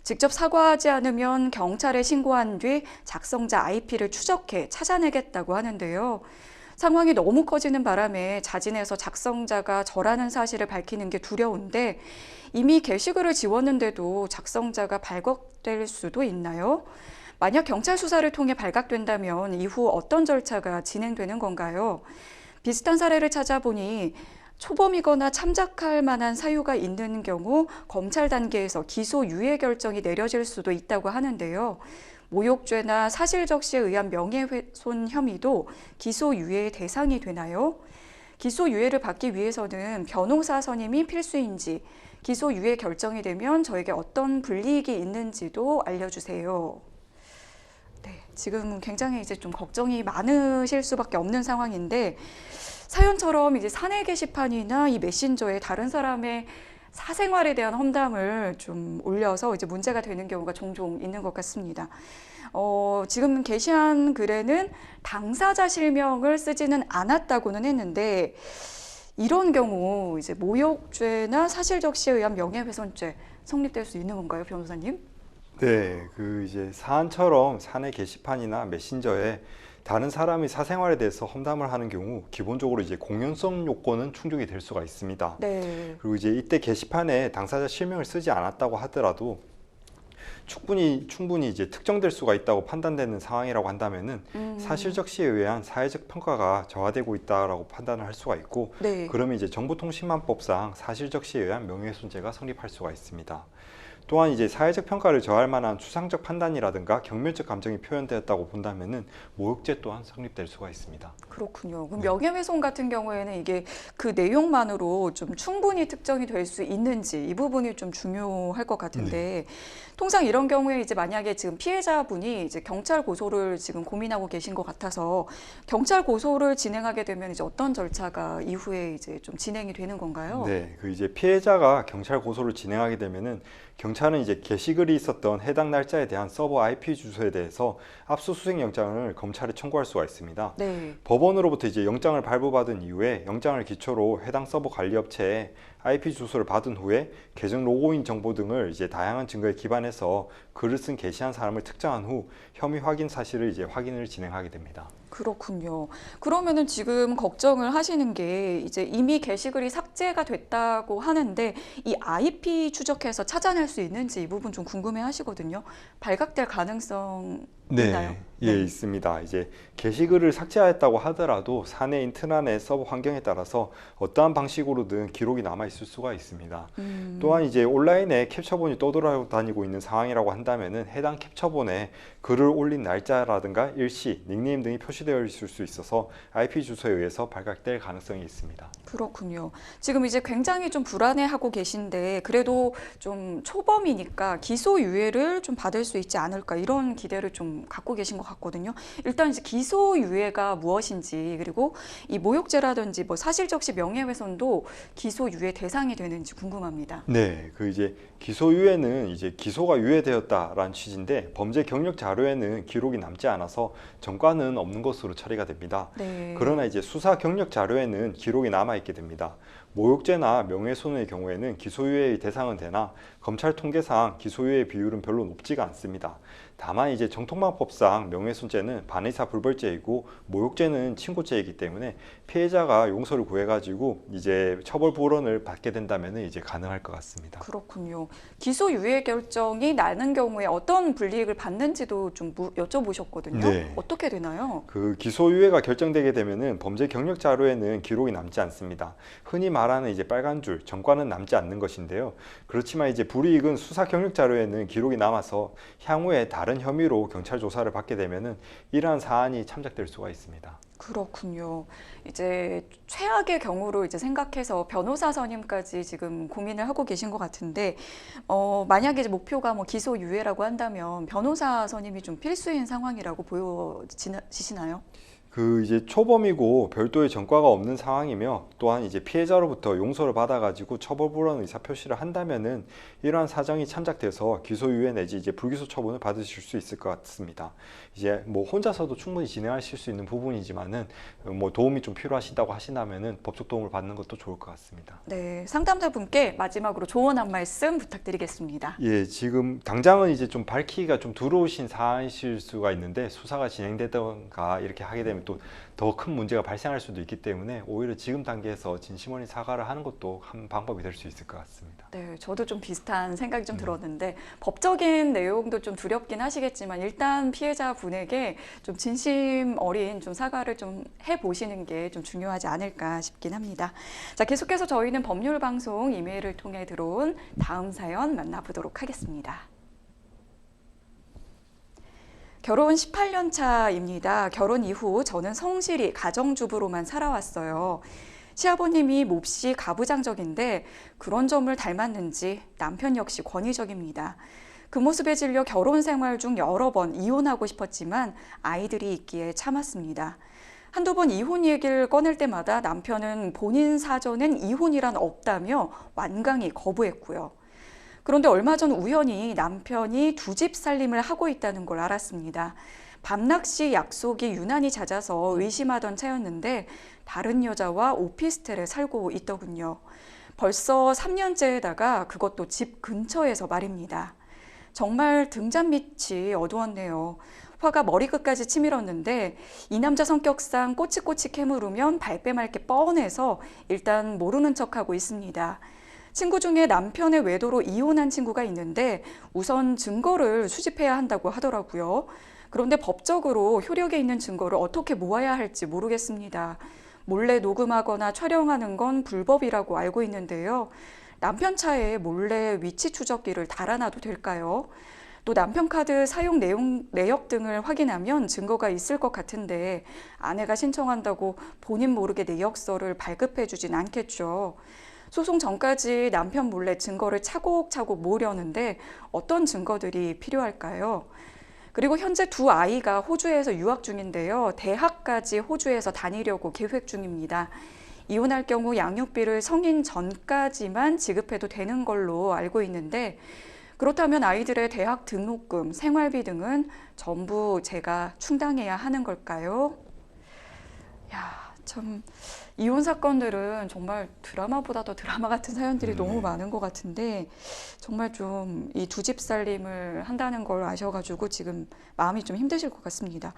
직접 사과하지 않으면 경찰에 신고한 뒤 작성자 IP를 추적해 찾아내겠다고 하는데요. 상황이 너무 커지는 바람에 자진해서 작성자가 저라는 사실을 밝히는 게 두려운데 이미 게시글을 지웠는데도 작성자가 발각될 수도 있나요? 만약 경찰 수사를 통해 발각된다면 이후 어떤 절차가 진행되는 건가요? 비슷한 사례를 찾아보니 초범이거나 참작할 만한 사유가 있는 경우 검찰 단계에서 기소 유예 결정이 내려질 수도 있다고 하는데요. 모욕죄나 사실적시에 의한 명예훼손 혐의도 기소 유예의 대상이 되나요? 기소 유예를 받기 위해서는 변호사 선임이 필수인지, 기소 유예 결정이 되면 저에게 어떤 불이익이 있는지도 알려주세요. 네, 지금 굉장히 이제 좀 걱정이 많으실 수밖에 없는 상황인데, 사연처럼 이제 사내 게시판이나 이 메신저에 다른 사람의 사생활에 대한 험담을 좀 올려서 이제 문제가 되는 경우가 종종 있는 것 같습니다. 지금 게시한 글에는 당사자 실명을 쓰지는 않았다고는 했는데, 이런 경우 이제 모욕죄나 사실적시에 의한 명예훼손죄 성립될 수 있는 건가요, 변호사님? 네, 그 이제 사안처럼 사내 게시판이나 메신저에 다른 사람이 사생활에 대해서 험담을 하는 경우 기본적으로 이제 공연성 요건은 충족이 될 수가 있습니다. 네. 그리고 이제 이때 게시판에 당사자 실명을 쓰지 않았다고 하더라도 충분히 이제 특정될 수가 있다고 판단되는 상황이라고 한다면은 사실적 시에 의한 사회적 평가가 저하되고 있다라고 판단을 할 수가 있고, 네. 그러면 이제 정보통신망법상 사실적 시에 의한 명예훼손죄가 성립할 수가 있습니다. 또한 이제 사회적 평가를 저할 만한 추상적 판단이라든가 경멸적 감정이 표현되었다고 본다면은 모욕죄 또한 성립될 수가 있습니다. 그렇군요. 그럼 명예훼손 같은 경우에는 이게 그 내용만으로 좀 충분히 특정이 될 수 있는지 이 부분이 좀 중요할 것 같은데 통상 이런 경우에 이제 만약에 지금 피해자분이 이제 경찰 고소를 지금 고민하고 계신 것 같아서 경찰 고소를 진행하게 되면 이제 어떤 절차가 이후에 이제 좀 진행이 되는 건가요? 네, 그 이제 피해자가 경찰 고소를 진행하게 되면은 경찰은 이제 게시글이 있었던 해당 날짜에 대한 서버 IP 주소에 대해서 압수수색 영장을 검찰에 청구할 수가 있습니다. 네. 법원으로부터 이제 영장을 발부받은 이후에 영장을 기초로 해당 서버 관리 업체에 IP 주소를 받은 후에 계정 로그인 정보 등을 이제 다양한 증거에 기반해서 글을 쓴 게시한 사람을 특정한 후 혐의 확인 사실을 이제 확인을 진행하게 됩니다. 그렇군요. 그러면은 지금 걱정을 하시는 게 이제 이미 게시글이 삭제가 됐다고 하는데 이 IP 추적해서 찾아낼 수 있는지 이 부분 좀 궁금해 하시거든요. 발각될 가능성 있나요? 예, 있습니다. 이제 게시글을 삭제하였다고 하더라도 사내 인트라넷 서버 환경에 따라서 어떠한 방식으로든 기록이 남아 있을 수가 있습니다. 또한 이제 온라인에 캡처본이 떠돌아다니고 있는 상황이라고 한다면은 해당 캡처본에 글을 올린 날짜라든가 일시, 닉네임 등이 표시되어 있을 수 있어서 IP 주소에 의해서 발각될 가능성이 있습니다. 그렇군요. 지금 이제 굉장히 좀 불안해하고 계신데 그래도 좀 초범이니까 기소유예를 좀 받을 수 있지 않을까 이런 기대를 좀 갖고 계신 것 같거든요. 일단 이제 기소유예가 무엇인지 그리고 이 모욕죄라든지 뭐 사실적시 명예훼손도 기소유예 대상이 되는지 궁금합니다. 네, 그 이제 기소유예는 이제 기소가 유예되었다라는 취지인데 범죄 경력 자료에는 기록이 남지 않아서 전과는 없는 것으로 처리가 됩니다. 네. 그러나 이제 수사 경력 자료에는 기록이 남아 있게 됩니다. 모욕죄나 명예훼손의 경우에는 기소유예의 대상은 되나 검찰 통계상 기소유예 비율은 별로 높지가 않습니다. 다만 이제 정통망법상 명예훼손죄는 반의사 불벌죄이고 모욕죄는 친고죄이기 때문에 피해자가 용서를 구해가지고 이제 처벌 불원을 받게 된다면 이제 가능할 것 같습니다. 그렇군요. 기소유예 결정이 나는 경우에 어떤 불이익을 받는지도 좀 여쭤보셨거든요. 네. 어떻게 되나요? 그 기소유예가 결정되게 되면은 범죄 경력 자료에는 기록이 남지 않습니다. 흔히 말하는 이제 빨간 줄, 전과는 남지 않는 것인데요. 그렇지만 이제 불이익은 수사 경력 자료에는 기록이 남아서 향후에 다른 혐의로 경찰 조사를 받게 되면은 이러한 사안이 참작될 수가 있습니다. 그렇군요. 이제 최악의 경우로 이제 생각해서 변호사 선임까지 지금 고민을 하고 계신 것 같은데, 만약에 이제 목표가 뭐 기소유예라고 한다면 변호사 선임이 좀 필수인 상황이라고 보여지시나요? 그 이제 초범이고 별도의 전과가 없는 상황이며 또한 이제 피해자로부터 용서를 받아가지고 처벌불원 의사 표시를 한다면은 이러한 사정이 참작돼서 기소유예 내지 이제 불기소 처분을 받으실 수 있을 것 같습니다. 이제 뭐 혼자서도 충분히 진행하실 수 있는 부분이지만은 뭐 도움이 좀 필요하시다고 하신다면은 법적 도움을 받는 것도 좋을 것 같습니다. 네, 상담자분께 마지막으로 조언 한 말씀 부탁드리겠습니다. 예, 지금 당장은 이제 좀 밝히기가 좀 두려우신 사안이실 수가 있는데 수사가 진행되던가 이렇게 하게 되면 또 더 큰 문제가 발생할 수도 있기 때문에 오히려 지금 단계에서 진심어린 사과를 하는 것도 한 방법이 될 수 있을 것 같습니다. 네, 저도 좀 비슷한 생각이 좀 들었는데 법적인 내용도 좀 두렵긴 하시겠지만 일단 피해자분에게 좀 진심 어린 좀 사과를 좀 해보시는 게 좀 중요하지 않을까 싶긴 합니다. 자, 계속해서 저희는 법률 방송 이메일을 통해 들어온 다음 사연 만나보도록 하겠습니다. 결혼 18년 차입니다. 결혼 이후 저는 성실히 가정주부로만 살아왔어요. 시아버님이 몹시 가부장적인데 그런 점을 닮았는지 남편 역시 권위적입니다. 그 모습에 질려 결혼 생활 중 여러 번 이혼하고 싶었지만 아이들이 있기에 참았습니다. 한두 번 이혼 얘기를 꺼낼 때마다 남편은 본인 사전엔 이혼이란 없다며 완강히 거부했고요. 그런데 얼마 전 우연히 남편이 두 집 살림을 하고 있다는 걸 알았습니다. 밤낚시 약속이 유난히 잦아서 의심하던 차였는데 다른 여자와 오피스텔에 살고 있더군요. 벌써 3년째에다가 그것도 집 근처에서 말입니다. 정말 등잔 밑이 어두웠네요. 화가 머리끝까지 치밀었는데 이 남자 성격상 꼬치꼬치 캐물으면 발뺌할 게 뻔해서 일단 모르는 척하고 있습니다. 친구 중에 남편의 외도로 이혼한 친구가 있는데 우선 증거를 수집해야 한다고 하더라고요. 그런데 법적으로 효력에 있는 증거를 어떻게 모아야 할지 모르겠습니다. 몰래 녹음하거나 촬영하는 건 불법이라고 알고 있는데요. 남편 차에 몰래 위치 추적기를 달아놔도 될까요? 또 남편 카드 사용 내역 등을 확인하면 증거가 있을 것 같은데 아내가 신청한다고 본인 모르게 내역서를 발급해 주진 않겠죠. 소송 전까지 남편 몰래 증거를 차곡차곡 모으려는데 어떤 증거들이 필요할까요? 그리고 현재 두 아이가 호주에서 유학 중인데요. 대학까지 호주에서 다니려고 계획 중입니다. 이혼할 경우 양육비를 성인 전까지만 지급해도 되는 걸로 알고 있는데 그렇다면 아이들의 대학 등록금, 생활비 등은 전부 제가 충당해야 하는 걸까요? 야, 참 이혼 사건들은 정말 드라마보다 더 드라마 같은 사연들이 너무 많은 것 같은데 정말 좀 이 두 집 살림을 한다는 걸 아셔가지고 지금 마음이 좀 힘드실 것 같습니다.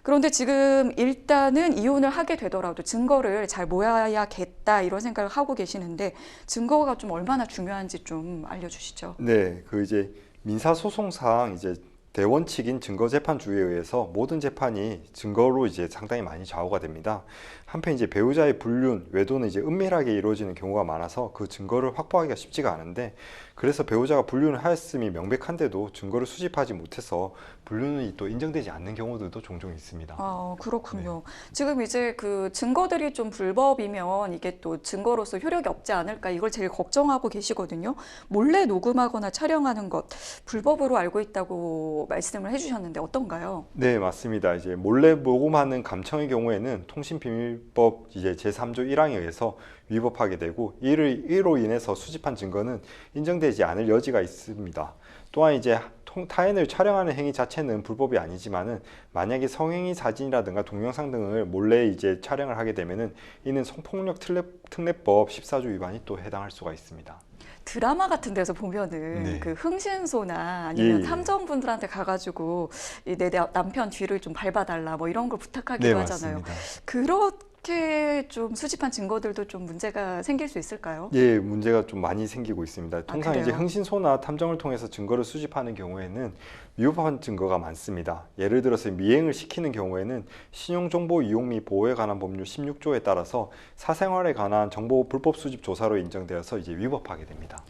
그런데 지금 일단은 이혼을 하게 되더라도 증거를 잘 모아야겠다 이런 생각을 하고 계시는데 증거가 좀 얼마나 중요한지 좀 알려주시죠. 네, 그 이제 민사소송상 이제 대원칙인 증거재판주의에 의해서 모든 재판이 증거로 이제 상당히 많이 좌우가 됩니다. 한편 이제 배우자의 불륜, 외도는 이제 은밀하게 이루어지는 경우가 많아서 그 증거를 확보하기가 쉽지가 않은데 그래서 배우자가 불륜을 하였음이 명백한데도 증거를 수집하지 못해서 불륜이 또 인정되지 않는 경우들도 종종 있습니다. 아, 그렇군요. 지금 이제 그 증거들이 좀 불법이면 이게 또 증거로서 효력이 없지 않을까 이걸 제일 걱정하고 계시거든요. 몰래 녹음하거나 촬영하는 것 불법으로 알고 있다고 말씀을 해주셨는데 어떤가요? 네, 맞습니다. 이제 몰래 녹음하는 감청의 경우에는 통신비밀법 이제 제3조 1항에 의해서 위법하게 되고 이로 인해서 수집한 증거는 인정되지 않을 여지가 있습니다. 또한 이제 타인을 촬영하는 행위 자체는 불법이 아니지만은 만약에 성행위 사진이라든가 동영상 등을 몰래 이제 촬영을 하게 되면은 이는 성폭력 특례법 14조 위반이 또 해당할 수가 있습니다. 드라마 같은 데서 보면은 네. 그 흥신소나 아니면 예, 예. 탐정분들한테 가가지고 내 남편 뒤를 좀 밟아달라 뭐 이런 걸 부탁하기도 네, 하잖아요. 맞습니다. 그렇게 좀 수집한 증거들도 좀 문제가 생길 수 있을까요? 예, 문제가 좀 많이 생기고 있습니다. 통상 이제 그래요? 흥신소나 탐정을 통해서 증거를 수집하는 경우에는 위법한 증거가 많습니다. 예를 들어서 미행을 시키는 경우에는 신용정보 이용 및 보호에 관한 법률 16조에 따라서 사생활에 관한 정보 불법 수집 조사로 인정되어서 이제 위법하게 됩니다.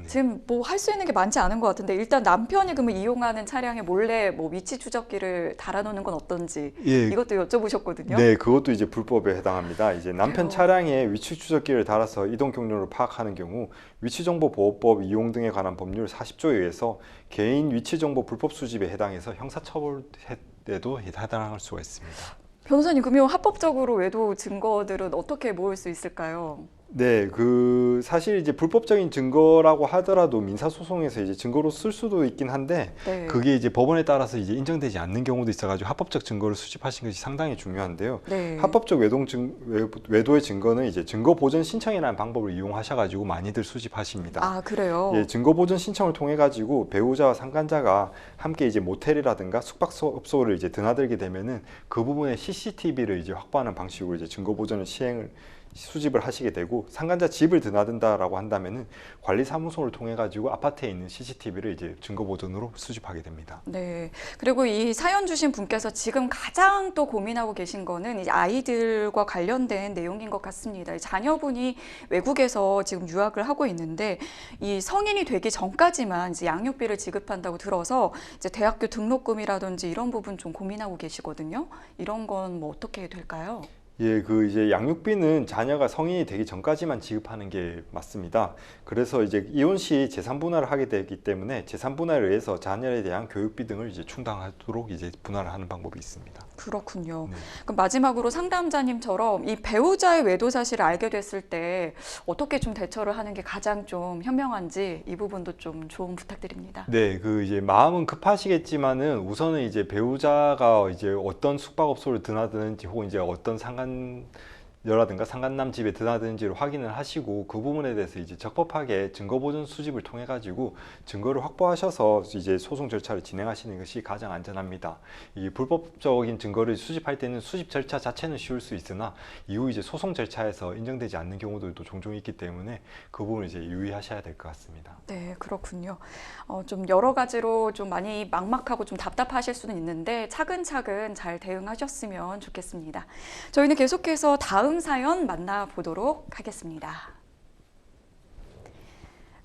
지금 뭐 할 수 있는 게 많지 않은 것 같은데 일단 남편이 그러면 이용하는 차량에 몰래 뭐 위치 추적기를 달아놓는 건 어떤지 예, 이것도 여쭤보셨거든요. 네, 그것도 이제 불법에 해당합니다. 이제 남편 그래요? 차량에 위치 추적기를 달아서 이동 경로를 파악하는 경우 위치정보보호법 이용 등에 관한 법률 40조에 의해서 개인 위치정보 불법 수집에 해당해서 형사처벌에도 해당할 수가 있습니다. 변호사님, 그러면 합법적으로 외도 증거들은 어떻게 모을 수 있을까요? 네, 그 사실 이제 불법적인 증거라고 하더라도 민사소송에서 이제 증거로 쓸 수도 있긴 한데 네. 그게 이제 법원에 따라서 이제 인정되지 않는 경우도 있어가지고 합법적 증거를 수집하신 것이 상당히 중요한데요. 네. 합법적 외도의 증거는 이제 증거 보전 신청이라는 방법을 이용하셔가지고 많이들 수집하십니다. 아, 그래요? 예, 증거 보전 신청을 통해 가지고 배우자와 상간자가 함께 이제 모텔이라든가 숙박업소를 이제 드나들게 되면은 그 부분에 CCTV를 이제 확보하는 방식으로 이제 증거 보전을 수집을 하시게 되고 상간자 집을 드나든다라고 한다면은 관리사무소를 통해 가지고 아파트에 있는 CCTV를 이제 증거 보전으로 수집하게 됩니다. 네. 그리고 이 사연 주신 분께서 지금 가장 또 고민하고 계신 거는 이제 아이들과 관련된 내용인 것 같습니다. 이 자녀분이 외국에서 지금 유학을 하고 있는데 이 성인이 되기 전까지만 이제 양육비를 지급한다고 들어서 이제 대학교 등록금이라든지 이런 부분 좀 고민하고 계시거든요. 이런 건 뭐 어떻게 될까요? 예, 그 이제 양육비는 자녀가 성인이 되기 전까지만 지급하는 게 맞습니다. 그래서 이제 이혼 시 재산 분할을 하게 되기 때문에 재산 분할에 의해서 자녀에 대한 교육비 등을 이제 충당하도록 이제 분할을 하는 방법이 있습니다. 그렇군요. 네. 그럼 마지막으로 상담자님처럼 이 배우자의 외도 사실을 알게 됐을 때 어떻게 좀 대처를 하는 게 가장 좀 현명한지 이 부분도 좀 조언 부탁드립니다. 네, 그 이제 마음은 급하시겠지만은 우선은 이제 배우자가 이제 어떤 숙박업소를 드나드는지 혹은 이제 어떤 여라든가 상간남 집에 드나드는지를 확인을 하시고 그 부분에 대해서 이제 적법하게 증거보전 수집을 통해 가지고 증거를 확보하셔서 이제 소송 절차를 진행하시는 것이 가장 안전합니다. 이 불법적인 증거를 수집할 때는 수집 절차 자체는 쉬울 수 있으나 이후 이제 소송 절차에서 인정되지 않는 경우들도 종종 있기 때문에 그 부분을 이제 유의하셔야 될 것 같습니다. 네, 그렇군요. 좀 여러 가지로 좀 많이 막막하고 좀 답답하실 수는 있는데 차근차근 잘 대응하셨으면 좋겠습니다. 저희는 계속해서 다음 사연 만나보도록 하겠습니다.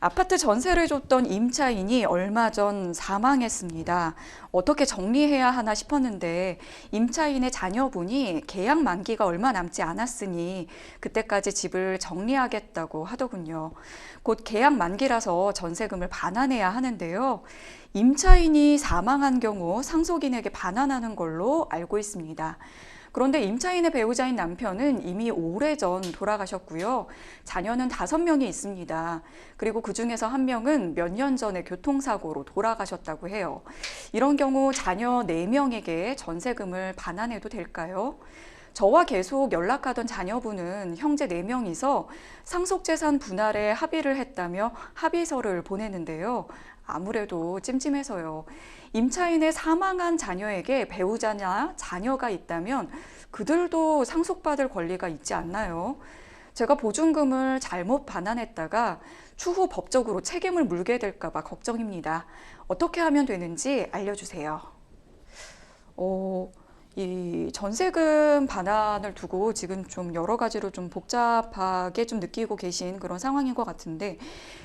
아파트 전세를 줬던 임차인이 얼마 전 사망했습니다. 어떻게 정리해야 하나 싶었는데 임차인의 자녀분이 계약 만기가 얼마 남지 않았으니 그때까지 집을 정리하겠다고 하더군요. 곧 계약 만기라서 전세금을 반환해야 하는데요. 임차인이 사망한 경우 상속인에게 반환하는 걸로 알고 있습니다. 그런데 임차인의 배우자인 남편은 이미 오래전 돌아가셨고요. 자녀는 5명이 있습니다. 그리고 그중에서 1명은 몇 년 전에 교통사고로 돌아가셨다고 해요. 이런 경우 자녀 4명에게 전세금을 반환해도 될까요? 저와 계속 연락하던 자녀분은 형제 4명이서 상속재산 분할에 합의를 했다며 합의서를 보내는데요. 아무래도 찜찜해서요. 임차인의 사망한 자녀에게 배우자나 자녀가 있다면 그들도 상속받을 권리가 있지 않나요? 제가 보증금을 잘못 반환했다가 추후 법적으로 책임을 물게 될까 봐 걱정입니다. 어떻게 하면 되는지 알려주세요. 이 전세금 반환을 두고 지금 좀 여러 가지로 좀 복잡하게 좀 느끼고 계신 그런 상황인 것 같은데,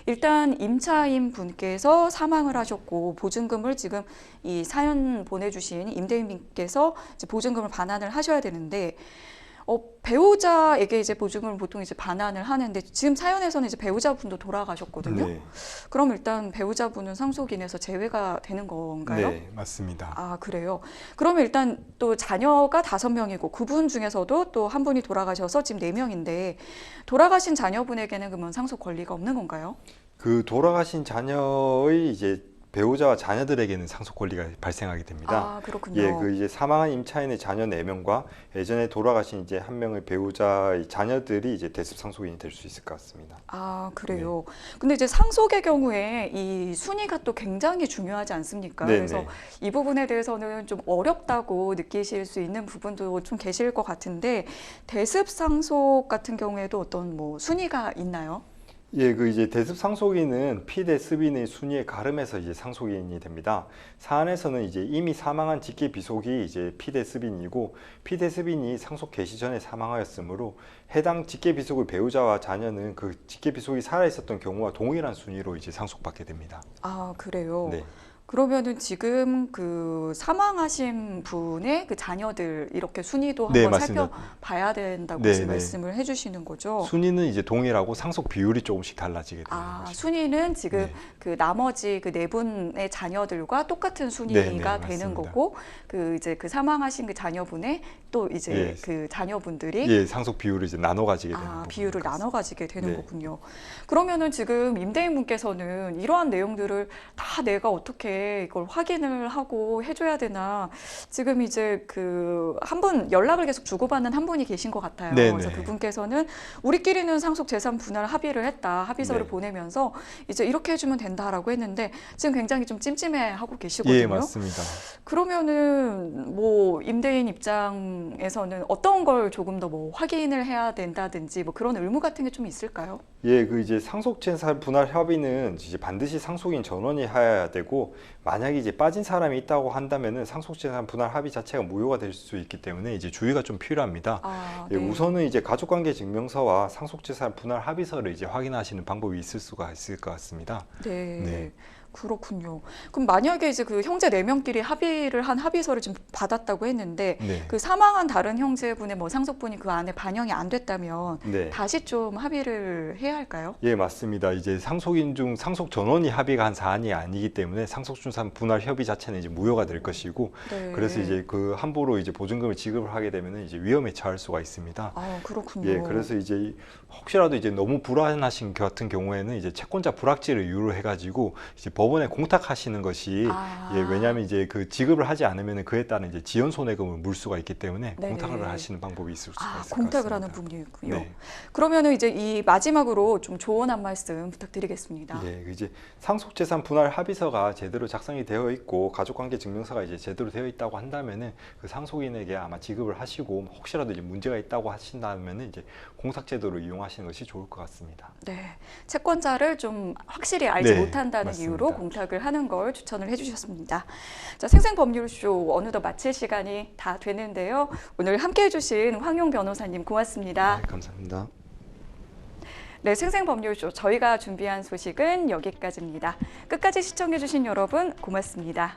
일단 임차인 분께서 사망을 하셨고 보증금을 지금 이 사연 보내주신 임대인분께서 이제 보증금을 반환을 하셔야 되는데, 배우자에게 이제 보증금을 보통 이제 반환을 하는데 지금 사연에서는 이제 배우자분도 돌아가셨거든요. 네. 그럼 일단 배우자분은 상속인에서 제외가 되는 건가요? 네, 맞습니다. 아, 그래요? 그러면 일단 또 자녀가 5명이고 그분 중에서도 또 한 분이 돌아가셔서 지금 4명인데 돌아가신 자녀분에게는 그러면 상속 권리가 없는 건가요? 그 돌아가신 자녀의 이제 배우자와 자녀들에게는 상속 권리가 발생하게 됩니다. 아, 그렇군요. 예, 그 이제 사망한 임차인의 자녀 4명과 예전에 돌아가신 이제 1명의 배우자의 자녀들이 이제 대습 상속인이 될 수 있을 것 같습니다. 아, 그래요. 근데 이제 상속의 경우에 이 순위가 또 굉장히 중요하지 않습니까? 네, 그래서 네. 이 부분에 대해서는 좀 어렵다고 느끼실 수 있는 부분도 좀 계실 것 같은데 대습 상속 같은 경우에도 어떤 뭐 순위가 있나요? 예, 그 이제 대습 상속인은 피대습인의 순위에 가름해서 이제 상속인이 됩니다. 사안에서는 이제 이미 사망한 직계 비속이 이제 피대습인이고 피대습인이 상속 개시 전에 사망하였으므로 해당 직계 비속의 배우자와 자녀는 그 직계 비속이 살아 있었던 경우와 동일한 순위로 이제 상속받게 됩니다. 아, 그래요. 네. 그러면은 지금 그 사망하신 분의 그 자녀들 이렇게 순위도 네, 한번 맞습니다. 살펴봐야 된다고 네, 지금 네. 말씀을 해주시는 거죠? 순위는 이제 동일하고 상속 비율이 조금씩 달라지게 되는 아, 거죠. 순위는 지금 네. 그 나머지 그 4분의 자녀들과 똑같은 네, 순위가 네, 되는 맞습니다. 거고, 그 이제 그 사망하신 그 자녀분의 또 이제 예. 그 자녀분들이 예, 상속 비율을 이제 나눠 가지게 되는 아, 부분인 비율을 것 나눠 가지게 되는 네. 거군요. 그러면은 지금 임대인분께서는 이러한 내용들을 다 내가 어떻게 이걸 확인을 하고 해줘야 되나, 지금 이제 그 한 분 연락을 계속 주고받는 한 분이 계신 것 같아요. 네, 그래서 네. 그분께서는 우리끼리는 상속 재산 분할 합의를 했다, 합의서를 네. 보내면서 이제 이렇게 해주면 된다라고 했는데 지금 굉장히 좀 찜찜해하고 계시거든요. 예, 맞습니다. 그러면은 뭐 임대인 입장에서는 어떤 걸 조금 더 뭐 확인을 해야 된다든지 뭐 그런 의무 같은 게 좀 있을까요? 예, 그 이제 상속재산 분할 협의는 이제 반드시 상속인 전원이 해야 되고, 만약에 이제 빠진 사람이 있다고 한다면은 상속재산 분할 합의 자체가 무효가 될 수 있기 때문에 이제 주의가 좀 필요합니다. 아, 예, 네. 우선은 이제 가족관계 증명서와 상속재산 분할 합의서를 이제 확인하시는 방법이 있을 수가 있을 것 같습니다. 네. 네. 그렇군요. 그럼 만약에 이제 그 형제 4명끼리 합의를 한 합의서를 지금 받았다고 했는데 네. 그 사망한 다른 형제분의 뭐 상속분이 그 안에 반영이 안 됐다면 네. 다시 좀 합의를 해야 할까요? 예, 맞습니다. 이제 상속인 중 상속 전원이 합의가 한 사안이 아니기 때문에 상속준산 분할 협의 자체는 이제 무효가 될 것이고, 네. 그래서 이제 그 함부로 이제 보증금을 지급을 하게 되면 이제 위험에 처할 수가 있습니다. 아, 그렇군요. 예, 그래서 이제 혹시라도 이제 너무 불안하신 같은 경우에는 이제 채권자 불확실을 이유로 해가지고 이제 법원에 공탁하시는 것이 예, 왜냐하면 이제 그 지급을 하지 않으면 그에 따른 이제 지연 손해금을 물 수가 있기 때문에 네네. 공탁을 하시는 방법이 있을 수가 있을 것 공탁을 같습니다. 하는 부분이 있고요. 네. 그러면은 이제 이 마지막으로 좀 조언 한 말씀 부탁드리겠습니다. 예, 이제 상속재산 분할 합의서가 제대로 작성이 되어 있고 가족관계 증명서가 이제 제대로 되어 있다고 한다면은 그 상속인에게 아마 지급을 하시고 혹시라도 이제 문제가 있다고 하신다면은 이제 공탁제도를 이용하시는 것이 좋을 것 같습니다. 네, 채권자를 좀 확실히 알지 네, 못한다는 맞습니다. 이유로 공탁을 하는 걸 추천을 해주셨습니다. 자, 생생법률쇼 어느덧 마칠 시간이 다 되는데요. 오늘 함께해 주신 황용 변호사님 고맙습니다. 네, 감사합니다. 네, 생생법률쇼 저희가 준비한 소식은 여기까지입니다. 끝까지 시청해 주신 여러분 고맙습니다.